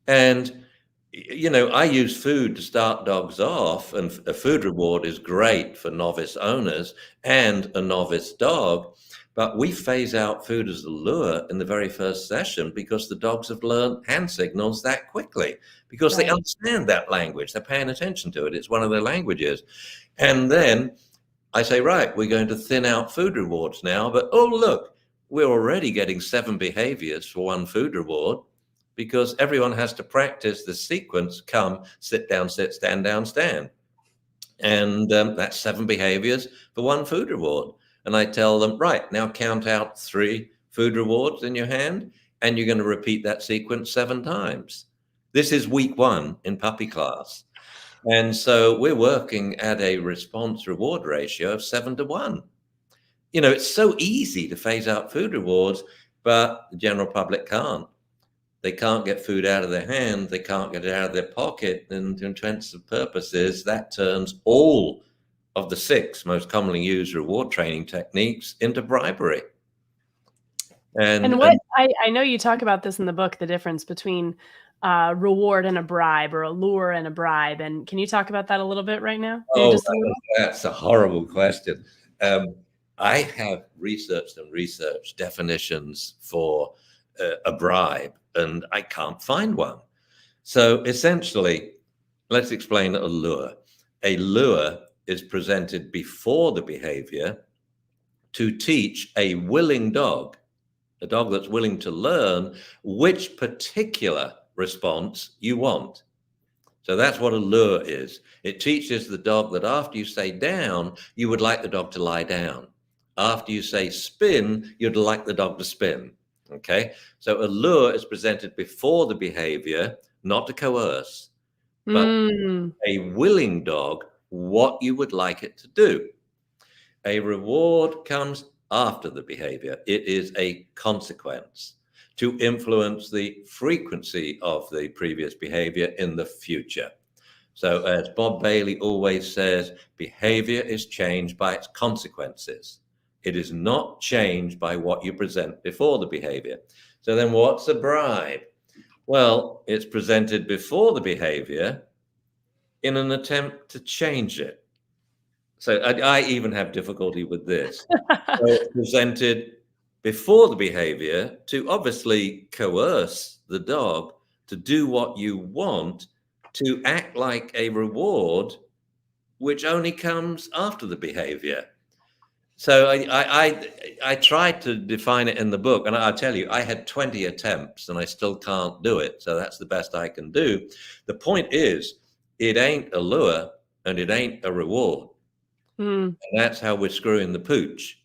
And I use food to start dogs off, and a food reward is great for novice owners and a novice dog. But we phase out food as a lure in the very first session because the dogs have learned hand signals that quickly, because they understand that language. They're paying attention to it. It's one of their languages. And then I say, right, we're going to thin out food rewards now. But, oh, look, we're already getting 7 behaviors for 1 food reward, because everyone has to practice the sequence: come, sit down, sit, stand down, stand. And that's 7 behaviors for 1 food reward. And I tell them, right, now count out 3 food rewards in your hand, and you're going to repeat that sequence 7 times. This is week 1 in puppy class. And so we're working at a response reward ratio of 7 to 1. It's so easy to phase out food rewards, but the general public can't. They can't get food out of their hand. They can't get it out of their pocket. And to intensive purposes, that turns all of the 6 most commonly used reward training techniques into bribery. And what I know you talk about this in the book, the difference between reward and a bribe, or a lure and a bribe. And can you talk about that a little bit right now? That's a horrible question. I have researched definitions for a bribe, and I can't find one. So essentially, let's explain a lure. A lure is presented before the behavior to teach a willing dog, a dog that's willing to learn, which particular response you want. So that's what a lure is. It teaches the dog that after you say down, you would like the dog to lie down. After you say spin, you'd like the dog to spin. Okay, so a lure is presented before the behavior, not to coerce, but a willing dog what you would like it to do. A reward comes after the behavior. It is a consequence to influence the frequency of the previous behavior in the future. So as Bob Bailey always says, behavior is changed by its consequences. It is not changed by what you present before the behavior. So then what's a bribe? Well, it's presented before the behavior in an attempt to change it. So I even have difficulty with this. So it's presented before the behavior to obviously coerce the dog to do what you want, to act like a reward, which only comes after the behavior. So I tried to define it in the book, and I'll tell you, I had 20 attempts and I still can't do it. So that's the best I can do. The point is, it ain't a lure and it ain't a reward. And that's how we're screwing the pooch.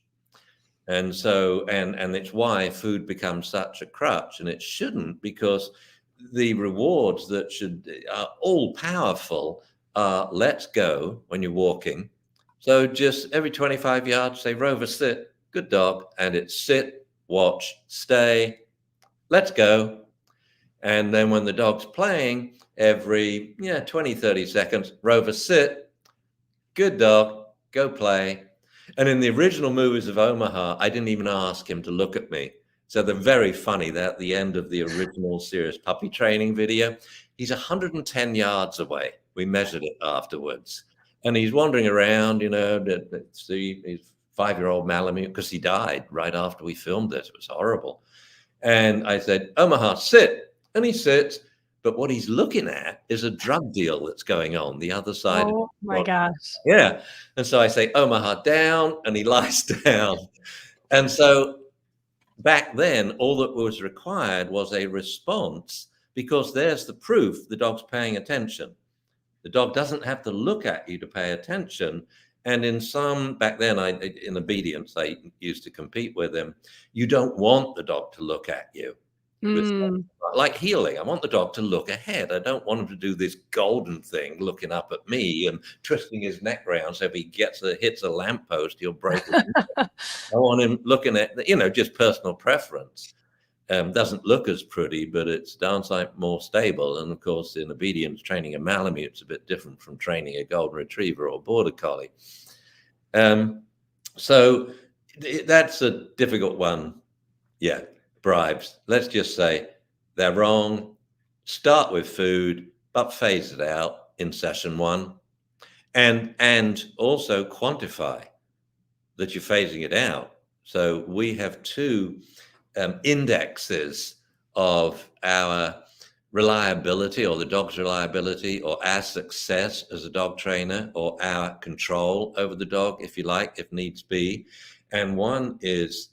And so, and it's why food becomes such a crutch, and it shouldn't, because the rewards that are all powerful are let's go when you're walking. So just every 25 yards, say Rover, sit, good dog, and it's sit, watch, stay, let's go. And then when the dog's playing, every 20, 30 seconds, Rover, sit, good dog, go play. And in the original movies of Omaha, I didn't even ask him to look at me. So they're very funny. That at the end of the original serious puppy training video, he's 110 yards away. We measured it afterwards. And he's wandering around, see his 5-year-old Malamute, because he died right after we filmed this. It was horrible. And I said, Omaha, sit. And he sits. But what he's looking at is a drug deal that's going on the other side. Oh my gosh. Yeah. And so I say, Omaha, down, and he lies down. And so back then, all that was required was a response, because there's the proof the dog's paying attention. The dog doesn't have to look at you to pay attention. And in some, back then, in obedience, I used to compete with him. You don't want the dog to look at you. Like healing, I want the dog to look ahead. I don't want him to do this golden thing, looking up at me and twisting his neck around, so if he hits a lamppost, he'll break it. I want him looking at, just personal preference. Doesn't look as pretty, but it's darn sight more stable. And of course, in obedience, training a Malamute is a bit different from training a golden retriever or border collie. So that's a difficult one. Yeah. Bribes. Let's just say they're wrong. Start with food, but phase it out in session 1, and also quantify that you're phasing it out. So we have 2 indexes of our reliability, or the dog's reliability, or our success as a dog trainer, or our control over the dog, if you like, if needs be. And one is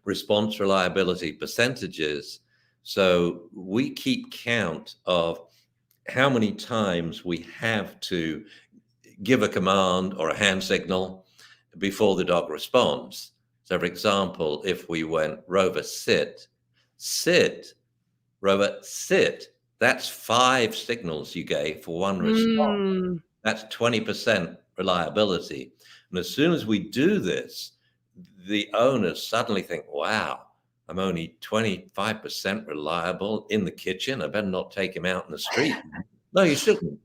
response reliability percentages. So we keep count of how many times we have to give a command or a hand signal before the dog responds. So for example, if we went, Rover, sit, Rover, sit, that's 5 signals you gave for one response. That's 20% reliability. And as soon as we do this, the owners suddenly think, wow, I'm only 25% reliable in the kitchen. I better not take him out in the street. No, you shouldn't.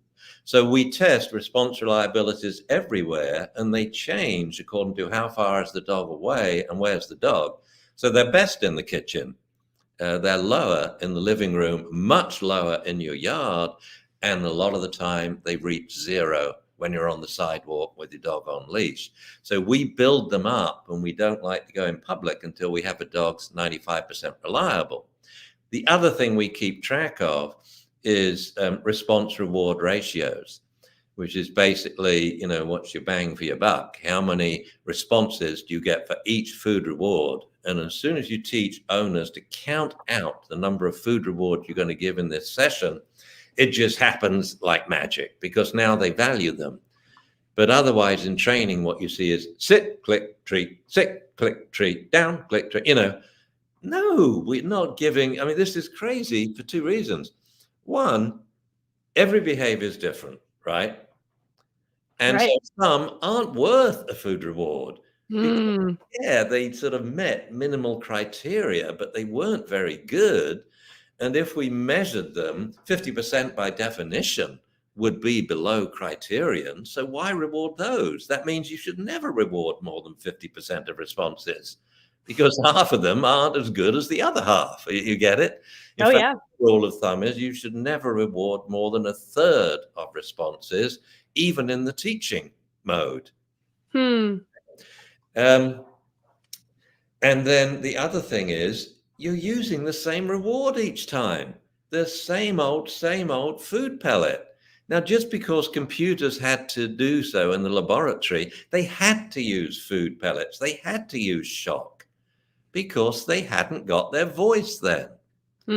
So we test response reliabilities everywhere, and they change according to how far is the dog away and where's the dog. So they're best in the kitchen. They're lower in the living room, much lower in your yard. And a lot of the time they reach 0 when you're on the sidewalk with your dog on leash. So we build them up, and we don't like to go in public until we have a dog's 95% reliable. The other thing we keep track of is response reward ratios, which is basically, what's your bang for your buck? How many responses do you get for each food reward? And as soon as you teach owners to count out the number of food rewards you're going to give in this session, it just happens like magic, because now they value them. But otherwise, in training, what you see is sit, click, treat, sit, click, treat, down, click, treat. No, we're not giving. I mean, this is crazy for 2 reasons. One, every behavior is different, right? And so some aren't worth a food reward. Because, they sort of met minimal criteria, but they weren't very good. And if we measured them, 50% by definition would be below criterion. So why reward those? That means you should never reward more than 50% of responses, because half of them aren't as good as the other half. You get it? In fact, yeah. The rule of thumb is you should never reward more than 1/3 of responses, even in the teaching mode. And then the other thing is you're using the same reward each time, the same old food pellet. Now, just because computers had to do so in the laboratory, they had to use food pellets. They had to use shock because they hadn't got their voice then. Now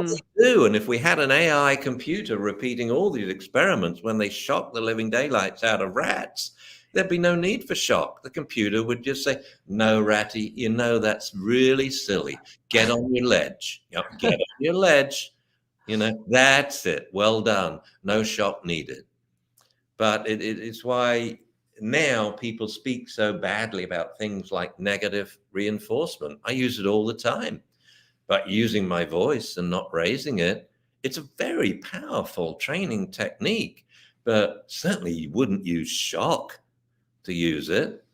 Mm. they do. And if we had an AI computer repeating all these experiments when they shock the living daylights out of rats, there'd be no need for shock. The computer would just say, "No, Ratty, you know that's really silly. Get on your ledge. Yep, get on your ledge. You know, that's it. Well done. No shock needed." But it's why now people speak so badly about things like negative reinforcement. I use it all the time, but using my voice and not raising it, it's a very powerful training technique. But certainly you wouldn't use shock to use it.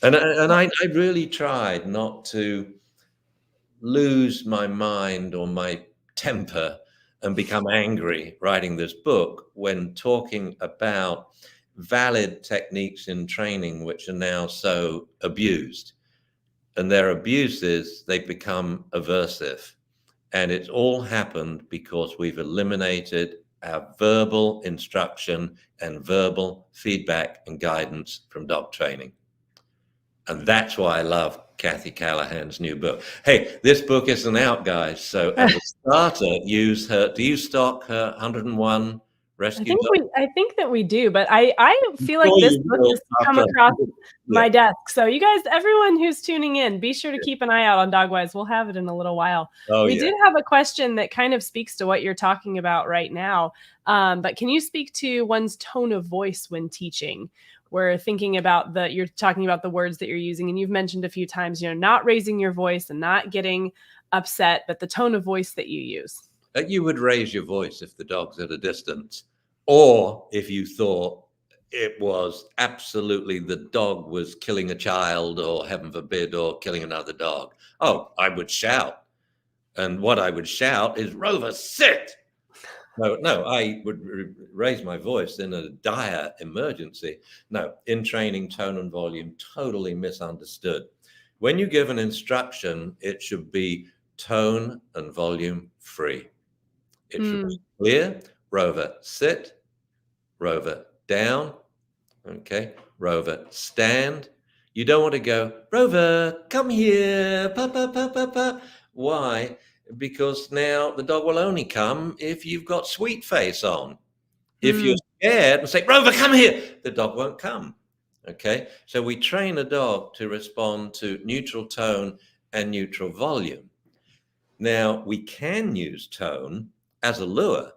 And I really tried not to lose my mind or my temper and become angry writing this book when talking about valid techniques in training which are now so abused. And their abuses, they've become aversive. And it's all happened because we've eliminated our verbal instruction and verbal feedback and guidance from dog training. And that's why I love Kathy Callahan's new book. Hey, this book isn't out, guys. So as a starter, use her. Do you stock her 101 rescue dogs? I think that we do, but I feel like Sure this you book will has come after. across Yeah. my desk. So you guys, everyone who's tuning in, be sure to keep an eye out on Dogwise. We'll have it in a little while. Oh, We yeah. did have a question that kind of speaks to what you're talking about right now. But can you speak to one's tone of voice when teaching? We're thinking about you're talking about the words that you're using, and you've mentioned a few times, not raising your voice and not getting upset, but the tone of voice that you use. You would raise your voice if the dog's at a distance, or if you thought it was absolutely the dog was killing a child, or heaven forbid, or killing another dog. Oh, I would shout. And what I would shout is, "Rover, sit!" No, I would raise my voice in a dire emergency. No, in training, tone and volume, totally misunderstood. When you give an instruction, it should be tone and volume free. It should be clear. Rover, sit. Rover, down. Okay. Rover, stand. You don't want to go, "Rover, come here. Pa, pa, pa, pa, pa." Why? Because now the dog will only come if you've got sweet face on. If you're scared and say, "Rover, come here," the dog won't come. Okay. So we train a dog to respond to neutral tone and neutral volume. Now, we can use tone as a lure.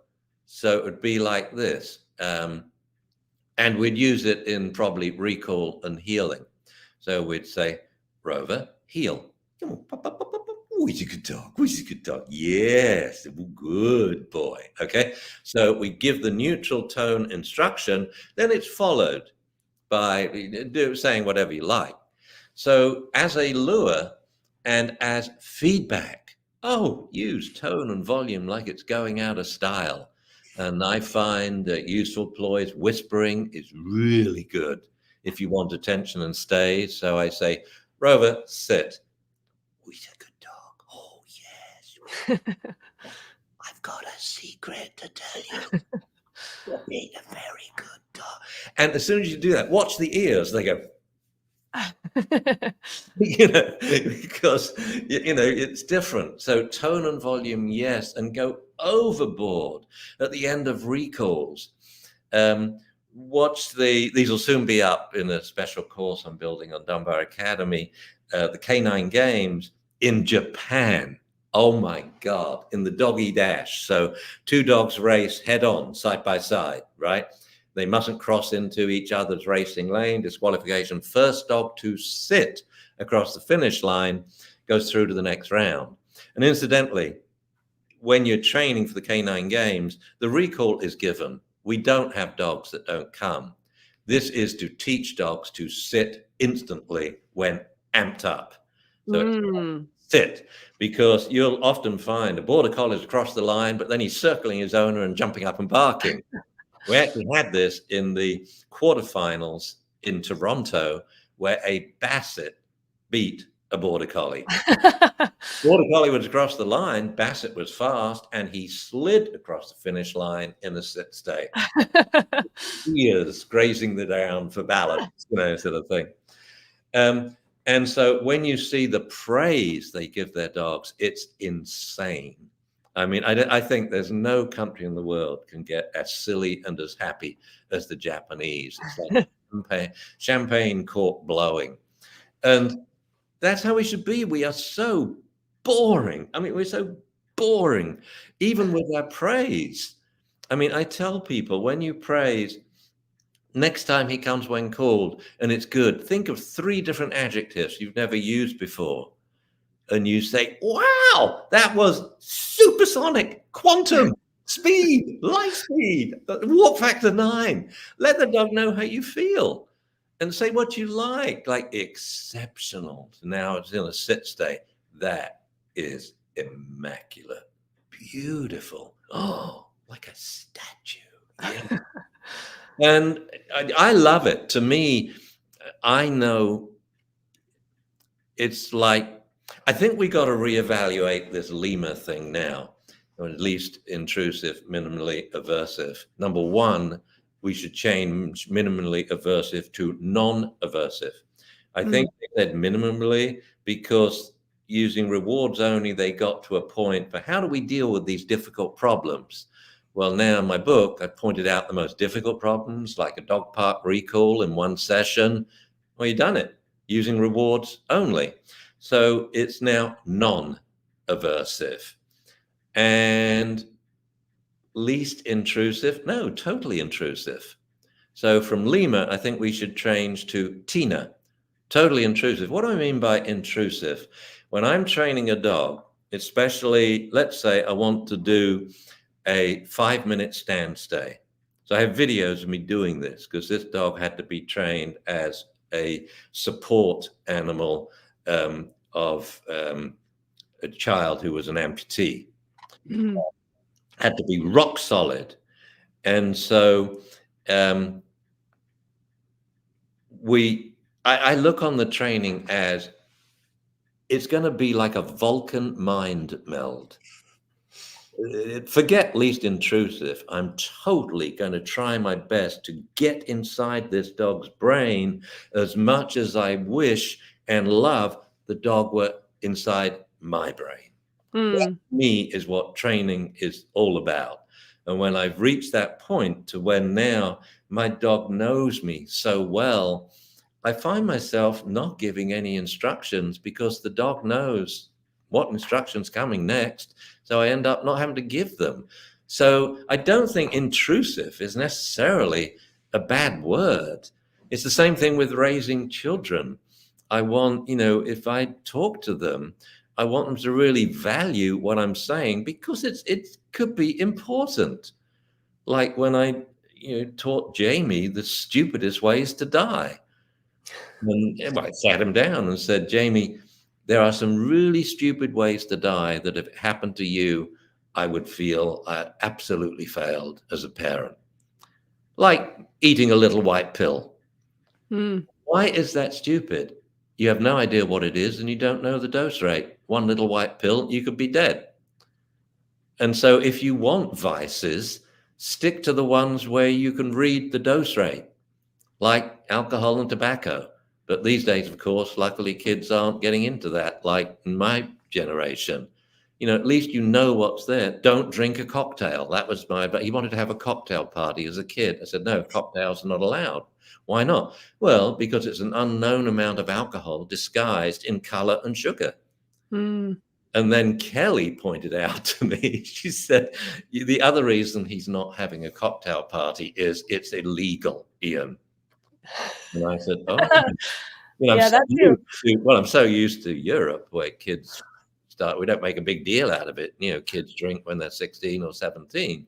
So it would be like this. And we'd use it in probably recall and healing. So we'd say, "Rover, heel. Come on. Pop, pop, pop, pop, pop. Oh, he's a good dog. Oh, he's a good dog. Yes. Good boy." Okay. So we give the neutral tone instruction, then it's followed by saying whatever you like. So as a lure and as feedback, use tone and volume like it's going out of style. And I find that useful ploys, whispering is really good if you want attention and stay. So I say, "Rover, sit." "Oh, he's a good dog. Oh, yes. I've got a secret to tell you. You're being a very good dog." And as soon as you do that, watch the ears. They go, because it's different. So tone and volume, yes, and go overboard at the end of recalls. Watch these will soon be up in a special course I'm building on Dunbar Academy, the Canine Games in Japan. Oh my God, in the doggy dash. So two dogs race head on, side by side, right? They mustn't cross into each other's racing lane. Disqualification. First dog to sit across the finish line goes through to the next round. And incidentally, when you're training for the Canine Games, the recall is given. We don't have dogs that don't come. This is to teach dogs to sit instantly when amped up. So sit, because you'll often find a border collie's across the line, but then he's circling his owner and jumping up and barking. We actually had this in the quarterfinals in Toronto, where a basset beat a border collie. Border collie was across the line, Bassett was fast, and he slid across the finish line in a sit stay. Ears grazing the ground for balance, sort of thing. And so when you see the praise they give their dogs, it's insane. I mean, I think there's no country in the world can get as silly and as happy as the Japanese. It's like champagne cork blowing. And that's how we should be. We are so boring. I mean, we're so boring, even with our praise. I mean, I tell people, when you praise, next time he comes when called and it's good, think of 3 different adjectives you've never used before. And you say, wow, that was supersonic, quantum, speed, light speed, warp factor 9. Let the dog know how you feel and say what you like exceptional. Now it's in a sit stay. That is immaculate, beautiful. Oh, like a statue. Yeah. And I love it. To me, I know it's like, I think we got to reevaluate this Lima thing now, or at least intrusive, minimally aversive. Number one, we should change minimally aversive to non-aversive. I think they said minimally because using rewards only, they got to a point for how do we deal with these difficult problems? Well, now in my book, I pointed out the most difficult problems, like a dog park recall in one session. Well, you've done it using rewards only. So it's now non-aversive. And least intrusive? No, totally intrusive. So from Lima, I think we should change to Tina, totally intrusive. What do I mean by intrusive? When I'm training a dog, especially, let's say I want to do a 5-minute stand stay. So I have videos of me doing this because this dog had to be trained as a support animal of a child who was an amputee. Had to be rock solid. And so I look on the training as it's going to be like a Vulcan mind meld. Forget least intrusive. I'm totally going to try my best to get inside this dog's brain as much as I wish and love the dog were inside my brain. That, me, is what training is all about. And when I've reached that point to when now my dog knows me so well, I find myself not giving any instructions because the dog knows what instruction's coming next. So I end up not having to give them. So I don't think intrusive is necessarily a bad word. It's the same thing with raising children. I want, if I talk to them, I want them to really value what I'm saying because it could be important. Like when I taught Jamie the stupidest ways to die. And I sat him down and said, Jamie, there are some really stupid ways to die that if it happened to you, I would feel I absolutely failed as a parent. Like eating a little white pill. Why is that stupid? You have no idea what it is and you don't know the dose rate. One little white pill, you could be dead. And so if you want vices, stick to the ones where you can read the dose rate, like alcohol and tobacco. But these days, of course, luckily kids aren't getting into that like in my generation. At least you know what's there. Don't drink a cocktail. That was but he wanted to have a cocktail party as a kid. I said, no, cocktails are not allowed. Why not? Well, because it's an unknown amount of alcohol disguised in color and sugar. And then Kelly pointed out to me, she said, the other reason he's not having a cocktail party is it's illegal, Ian. And I said, oh, I'm so used to Europe where kids we don't make a big deal out of it. Kids drink when they're 16 or 17.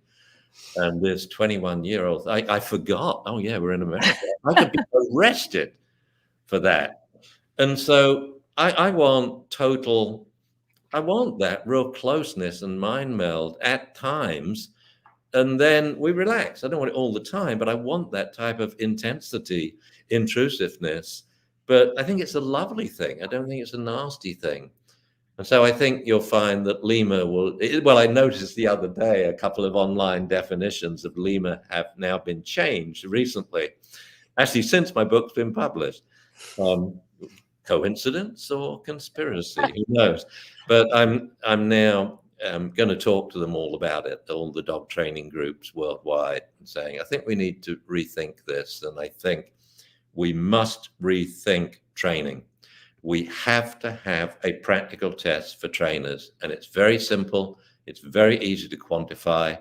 And this 21-year-old, I forgot. Oh, yeah, we're in America. I could be arrested for that. And so I want that real closeness and mind meld at times. And then we relax. I don't want it all the time, but I want that type of intensity, intrusiveness. But I think it's a lovely thing. I don't think it's a nasty thing. And so I think you'll find that lemur will, well, I noticed the other day a couple of online definitions of lemur have now been changed recently, actually since my book's been published. Coincidence or conspiracy? Who knows? But I'm now going to talk to them all about it, all the dog training groups worldwide, and saying, I think we need to rethink this. And I think we must rethink training. We have to have a practical test for trainers, and it's very simple. It's very easy to quantify.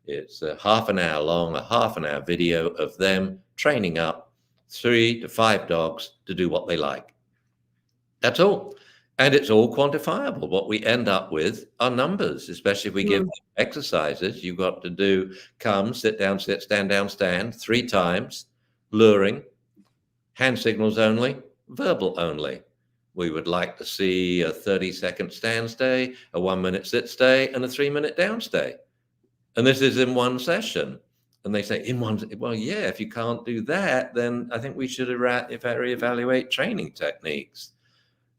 It's a half an hour long, a half an hour video of them training up 3 to 5 dogs to do what they like. That's all. And it's all quantifiable. What we end up with are numbers, especially if we give them exercises. You've got to do come, sit down, sit, stand down, stand 3 times, luring, hand signals only, verbal only. We would like to see a 30-second stand stay, a 1-minute sit stay, and a 3-minute down stay. And this is in one session. And they say, in one, well, yeah, if you can't do that, then I think we should reevaluate training techniques.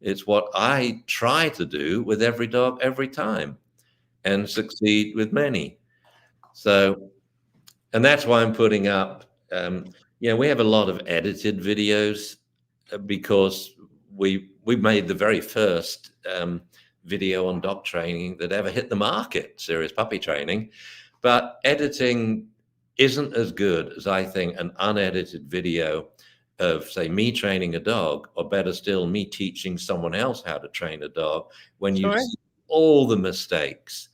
It's what I try to do with every dog every time and succeed with many. So, and that's why I'm putting up, we have a lot of edited videos because we made the very first video on dog training that ever hit the market, serious puppy training. But editing isn't as good as I think an unedited video of, say, me training a dog, or better still, me teaching someone else how to train a dog, when you see all the mistakes.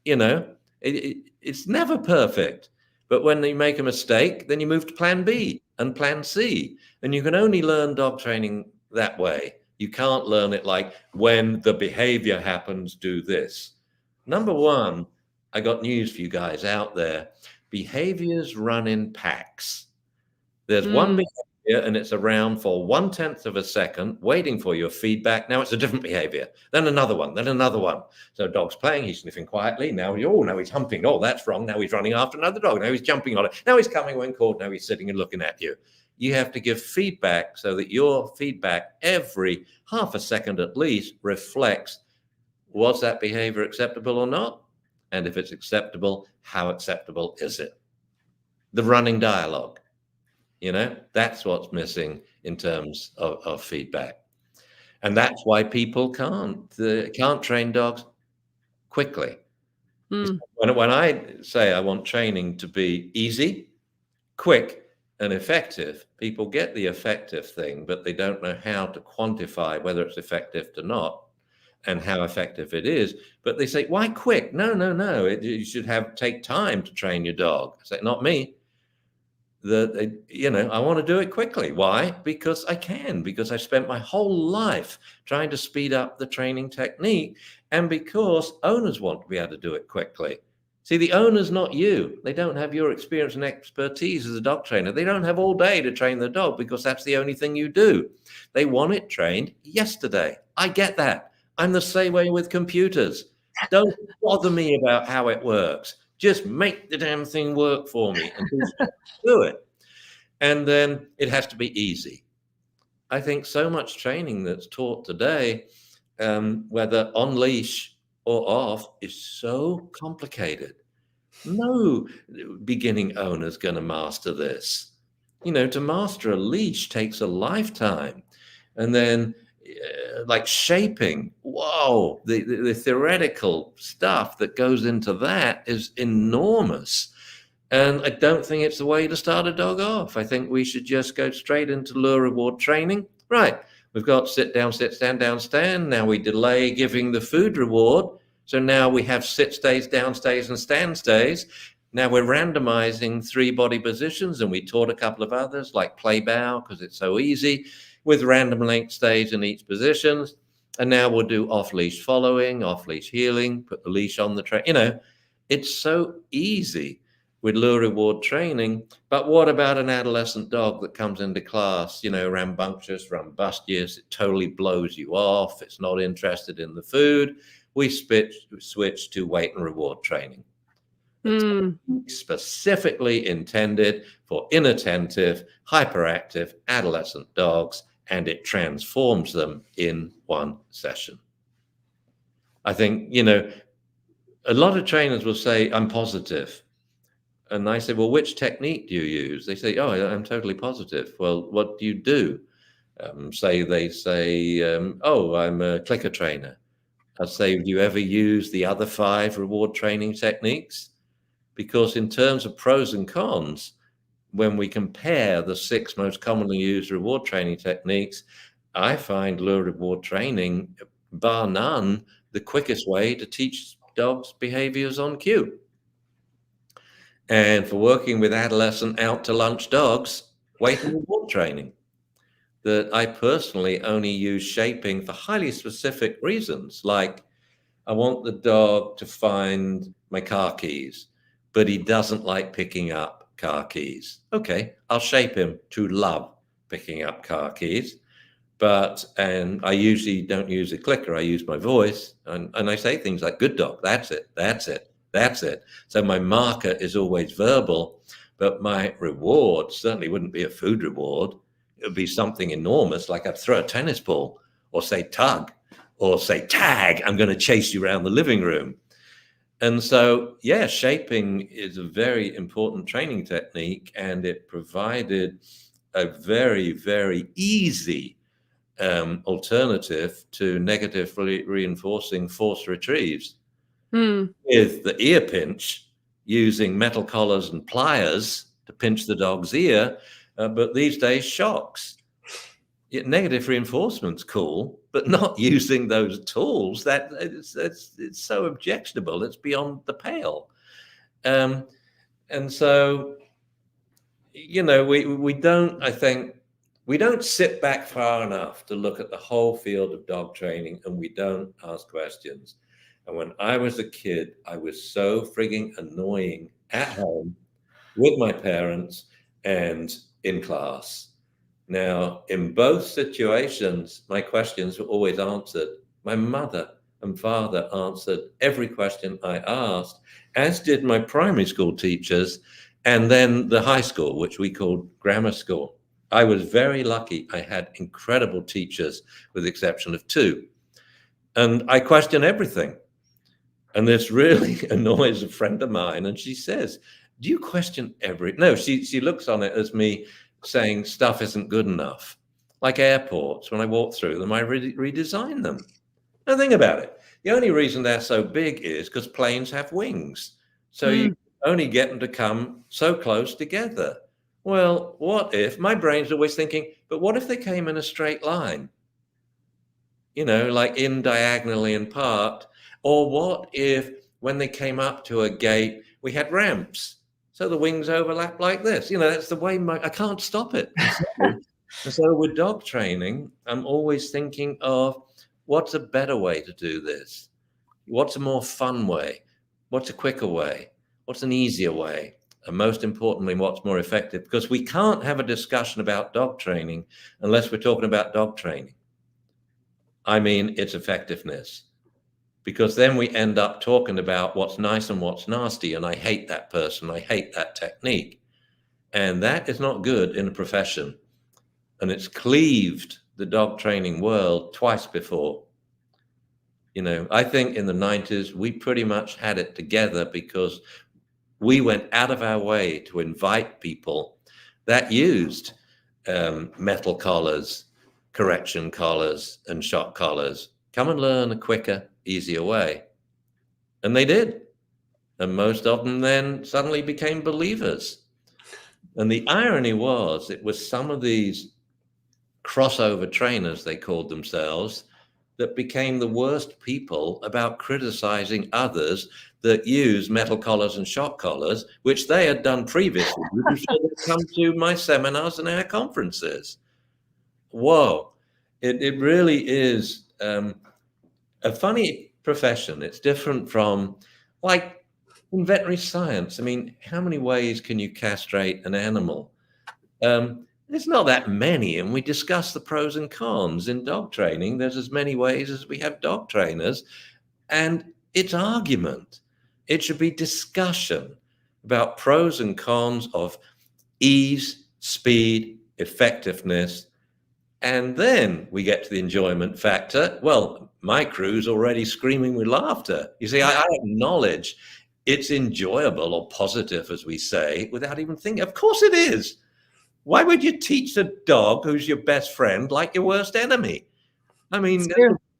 It's never perfect. But when you make a mistake, then you move to plan B and plan C. And you can only learn dog training that way. You can't learn it like, when the behavior happens, do this. Number one, I got news for you guys out there. Behaviors run in packs. There's one behavior and it's around for 1/10 of a second, waiting for your feedback. Now it's a different behavior. Then another one, then another one. So dog's playing, he's sniffing quietly. Now he's humping. Oh, that's wrong. Now he's running after another dog. Now he's jumping on it. Now he's coming when called. Now he's sitting and looking at you. You have to give feedback so that your feedback every half a second at least reflects, was that behavior acceptable or not? And if it's acceptable, how acceptable is it? The running dialogue, that's what's missing in terms of feedback. And that's why people can't train dogs quickly. When I say I want training to be easy, quick, and effective, people get the effective thing, but they don't know how to quantify whether it's effective or not and how effective it is. But they say, why quick? No. You should take time to train your dog. I say, not me. I want to do it quickly. Why? Because I can, because I spent my whole life trying to speed up the training technique, and because owners want to be able to do it quickly. See, the owner's not you. They don't have your experience and expertise as a dog trainer. They don't have all day to train the dog because that's the only thing you do. They want it trained yesterday. I get that. I'm the same way with computers. Don't bother me about how it works. Just make the damn thing work for me and do it. And then it has to be easy. I think so much training that's taught today, whether on leash or off, is so complicated. No beginning owner is going to master this. To master a leash takes a lifetime. And then like shaping, whoa, the theoretical stuff that goes into that is enormous. And I don't think it's the way to start a dog off. I think we should just go straight into lure reward training. Right. We've got sit down, sit, stand down, stand. Now we delay giving the food reward. So now we have sit stays, down stays, and stand stays. Now we're randomizing 3 body positions, and we taught a couple of others like play bow because it's so easy, with random length stays in each position. And now we'll do off-leash following, off-leash heeling, put the leash on the train. It's so easy with lure reward training. But what about an adolescent dog that comes into class, rambunctious, rumbustious, it totally blows you off, it's not interested in the food? We switch to weight and reward training. Specifically intended for inattentive, hyperactive adolescent dogs. and it transforms them in one session. I think, you know, a lot of trainers will say, I'm positive. And I say, well, which technique do you use? They say, oh, I'm totally positive. Well, what do you do? They say, oh, I'm a clicker trainer. I say, do you ever use the other 5 reward training techniques? Because in terms of pros and cons, when we compare the 6 most commonly used reward training techniques, I find lure reward training, bar none, the quickest way to teach dogs behaviors on cue. And for working with adolescent out to lunch dogs, weight and reward training, that I personally only use shaping for highly specific reasons. Like, I want the dog to find my car keys, but he doesn't like picking up car keys. Okay, I'll shape him to love picking up car keys. And I usually don't use a clicker. I use my voice, and I say things like, good dog, that's it, that's it, that's it. So my marker is always verbal, but my reward certainly wouldn't be a food reward. It would be something enormous, like I'd throw a tennis ball, or say tug, or say tag, I'm going to chase you around the living room. And so, yeah, shaping is a very important training technique, and it provided a very, very easy alternative to negatively reinforcing force retrieves. With the ear pinch, using metal collars and pliers to pinch the dog's ear, but these days shocks. Negative reinforcement's cool, but not using those tools. It's so objectionable. It's beyond the pale. And so, you know, we don't, I think, we don't sit back far enough to look at the whole field of dog training, and we don't ask questions. And when I was a kid, I was so frigging annoying at home with my parents and in class. Now, in both situations, my questions were always answered. My mother and father answered every question I asked, as did my primary school teachers, and then the high school, which we called grammar school. I was very lucky. I had incredible teachers, with the exception of 2. And I question everything. And this really annoys a friend of mine. And she says, do you question No, she looks on it as me saying stuff isn't good enough. Like airports, when I walk through them, I redesign them. Now think about it. The only reason they're so big is because planes have wings. So you only get them to come so close together. Well, what if, my brain's always thinking, but what if they came in a straight line? You know, like in diagonally and parked. Or what if when they came up to a gate, we had ramps? So the wings overlap like this. You know, that's the way I can't stop it. So with dog training, I'm always thinking of what's a better way to do this? What's a more fun way? What's a quicker way? What's an easier way? And most importantly, what's more effective? Because we can't have a discussion about dog training unless we're talking about dog training. I mean, its effectiveness. Because then we end up talking about what's nice and what's nasty, and I hate that person, I hate that technique. And that is not good in a profession. And it's cleaved the dog training world twice before. You know, I think in the 90s, we pretty much had it together because we went out of our way to invite people that used metal collars, correction collars, and shock collars. Come and learn a quicker, easier way. And they did. And most of them then suddenly became believers. And the irony was, it was some of these crossover trainers, they called themselves, that became the worst people about criticizing others that use metal collars and shock collars, which they had done previously before they come to my seminars and our conferences. Whoa, it really is a funny profession. It's different from, like, in veterinary science. I mean, how many ways can you castrate an animal? There's not that many, and we discuss the pros and cons. In dog training, there's as many ways as we have dog trainers, and it's argument. It should be discussion about pros and cons of ease, speed, effectiveness, And then we get to the enjoyment factor. Well, my crew's already screaming with laughter. You see, I acknowledge it's enjoyable or positive, as we say, without even thinking. Of course it is. Why would you teach a dog who's your best friend like your worst enemy? I mean,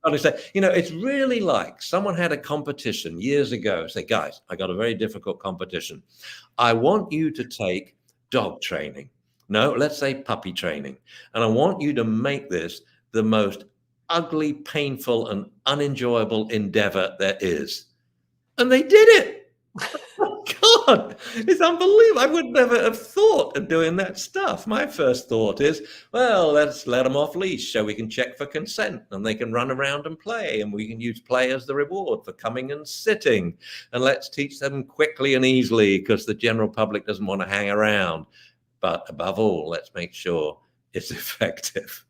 it's really like someone had a competition years ago. Say, guys, I got a very difficult competition. I want you to take dog training. No, let's say puppy training. And I want you to make this the most ugly, painful, and unenjoyable endeavor there is. And they did it. Oh, God, it's unbelievable. I would never have thought of doing that stuff. My first thought is, well, let's let them off leash so we can check for consent and they can run around and play, and we can use play as the reward for coming and sitting. And let's teach them quickly and easily because the general public doesn't want to hang around. But above all, let's make sure it's effective.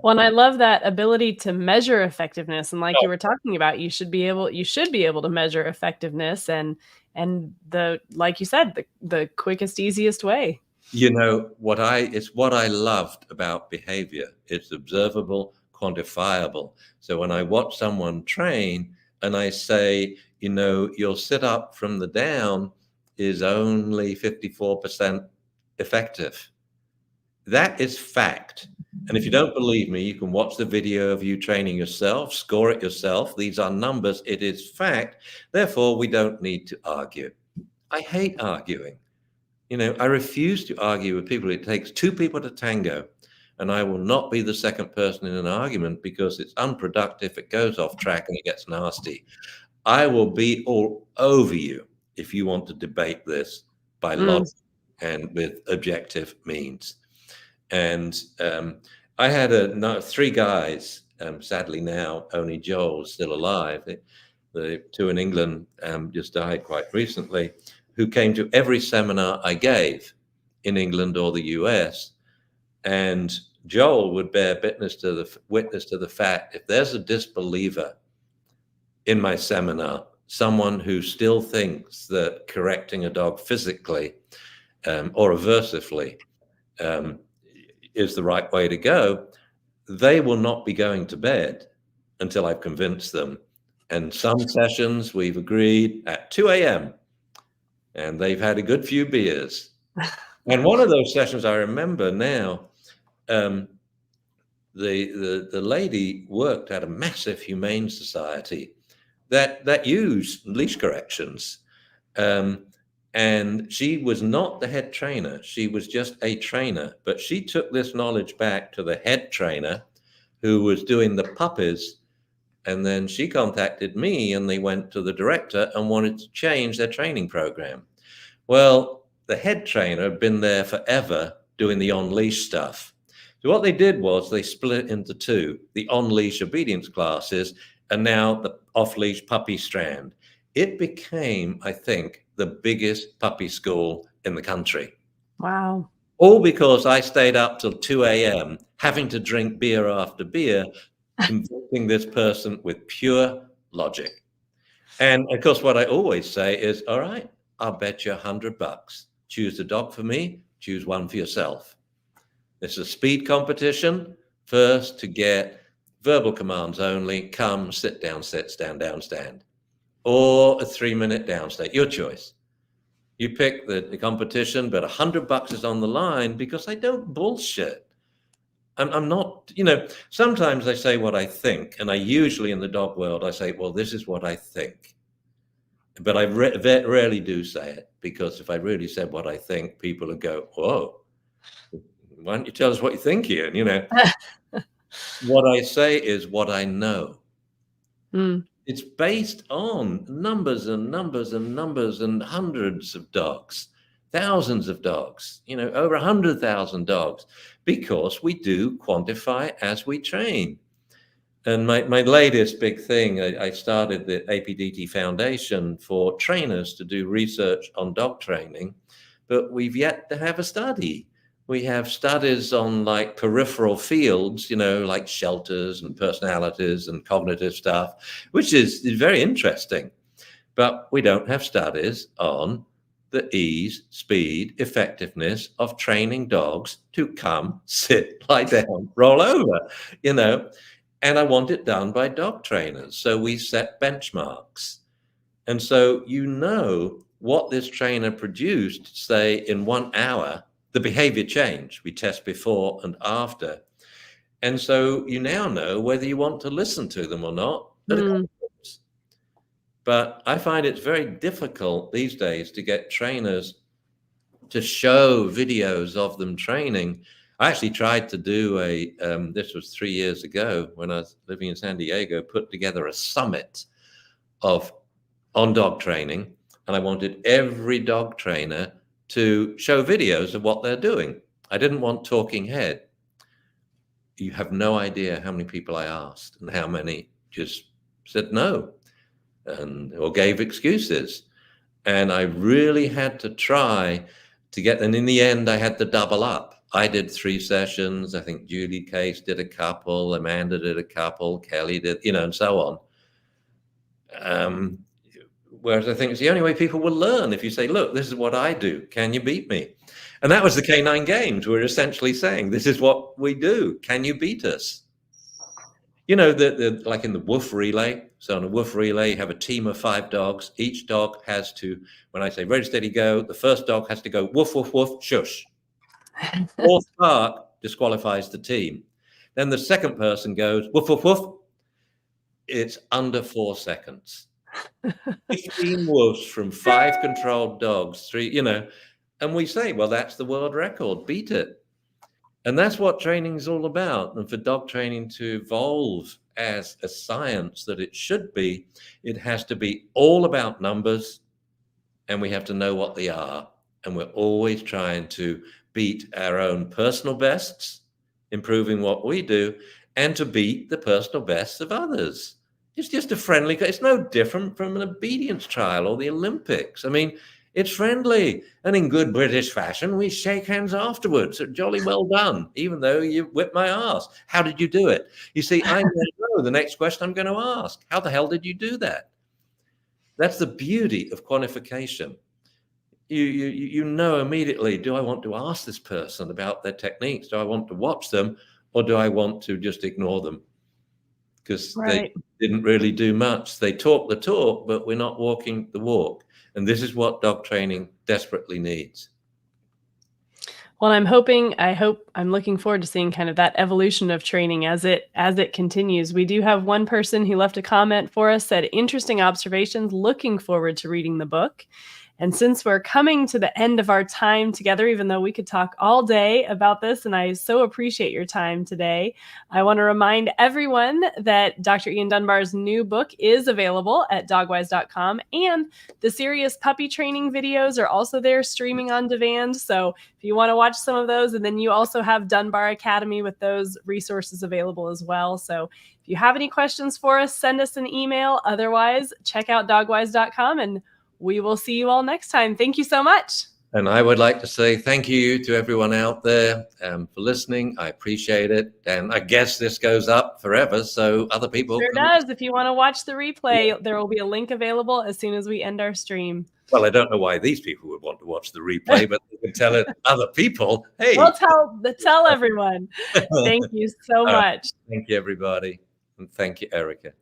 Well, and I love that ability to measure effectiveness. And like you were talking about, you should be able to measure effectiveness and like you said, the quickest, easiest way. It's what I loved about behavior. It's observable, quantifiable. So when I watch someone train and I say, your sit up from the down is only 54% effective. That is fact. And if you don't believe me, you can watch the video of you training yourself, score it yourself. These are numbers. It is fact. Therefore, we don't need to argue. I hate arguing. I refuse to argue with people. It takes two people to tango, and I will not be the second person in an argument because it's unproductive. It goes off track and it gets nasty. I will be all over you if you want to debate this by logic and with objective means. And I had three guys, sadly now only Joel's still alive. The two in England just died quite recently, who came to every seminar I gave in England or the US. And Joel would bear witness to the fact, if there's a disbeliever in my seminar, someone who still thinks that correcting a dog physically or aversively is the right way to go, they will not be going to bed until I've convinced them. And some sessions we've agreed at 2 a.m. and they've had a good few beers. And one of those sessions I remember now, the lady worked at a massive humane society that used leash corrections. And she was not the head trainer. She was just a trainer. But she took this knowledge back to the head trainer who was doing the puppies. And then she contacted me and they went to the director and wanted to change their training program. Well, the head trainer had been there forever doing the on-leash stuff. So what they did was they split into two, the on-leash obedience classes and now the off-leash puppy strand. It became, I think, the biggest puppy school in the country. Wow. All because I stayed up till 2 a.m. having to drink beer after beer, convincing this person with pure logic. And of course, what I always say is, all right, I'll bet you $100. Choose a dog for me, choose one for yourself. It's a speed competition. First to get verbal commands only, come, sit down, sit, stand down, stand. Or a 3-minute downstate, your choice. You pick the competition, but $100 is on the line because I don't bullshit. I'm not, sometimes I say what I think, and I usually in the dog world, I say, well, this is what I think. But I rarely do say it because if I really said what I think, people would go, whoa, why don't you tell us what you think, Ian? What I say is what I know. It's based on numbers and numbers and numbers and hundreds of dogs, thousands of dogs, over 100,000 dogs, because we do quantify as we train. And my latest big thing, I started the APDT Foundation for trainers to do research on dog training, but we've yet to have a study. We have studies on like peripheral fields, like shelters and personalities and cognitive stuff, which is very interesting. But we don't have studies on the ease, speed, effectiveness of training dogs to come, sit, lie down, roll over, you know, and I want it done by dog trainers. So we set benchmarks. And so, you know, what this trainer produced, say in 1 hour, the behavior change, we test before and after. And so you now know whether you want to listen to them or not at a Mm. conference. But I find it's very difficult these days to get trainers to show videos of them training. I actually tried to do this was 3 years ago when I was living in San Diego, put together a summit on dog training. And I wanted every dog trainer to show videos of what they're doing. I didn't want talking head. You have no idea how many people I asked and how many just said no or gave excuses. And I really had to try to get, and in the end, I had to double up. I did 3 sessions. I think Julie Case did a couple, Amanda did a couple, Kelly did, and so on. Whereas I think it's the only way people will learn if you say, look, this is what I do. Can you beat me? And that was the Canine Games. We're essentially saying, this is what we do. Can you beat us? Like in the woof relay. So in a woof relay, you have a team of 5 dogs. Each dog has to, when I say ready, steady, go, the first dog has to go woof, woof, woof, shush. Fourth bark disqualifies the team. Then the second person goes woof, woof, woof. It's under 4 seconds. 15 wolves from 5 controlled dogs, 3, and we say, well, that's the world record, beat it. And that's what training is all about. And for dog training to evolve as a science that it should be, it has to be all about numbers, and we have to know what they are. And we're always trying to beat our own personal bests, improving what we do, and to beat the personal bests of others. It's just a friendly, it's no different from an obedience trial or the Olympics. I mean, it's friendly. And in good British fashion, we shake hands afterwards. Jolly well done, even though you whipped my ass. How did you do it? You see, I know the next question I'm going to ask. How the hell did you do that? That's the beauty of quantification. You know immediately, do I want to ask this person about their techniques? Do I want to watch them, or do I want to just ignore them? Because they didn't really do much. They talk the talk, but we're not walking the walk. And this is what dog training desperately needs. Well, I'm looking forward to seeing kind of that evolution of training as it continues. We do have one person who left a comment for us, said, interesting observations, looking forward to reading the book. And since we're coming to the end of our time together, even though we could talk all day about this, and I so appreciate your time today, I want to remind everyone that Dr. Ian Dunbar's new book is available at dogwise.com, and the serious puppy training videos are also there streaming on demand. So if you want to watch some of those, and then you also have Dunbar Academy with those resources available as well. So if you have any questions for us, send us an email. Otherwise, check out dogwise.com, and we will see you all next time. Thank you so much. And I would like to say thank you to everyone out there for listening. I appreciate it. And I guess this goes up forever, so other people sure does. If you want to watch the replay, there will be a link available as soon as we end our stream. Well, I don't know why these people would want to watch the replay, but they can tell it other people. Hey, we'll tell everyone. Thank you so much. Thank you, everybody. And thank you, Erica.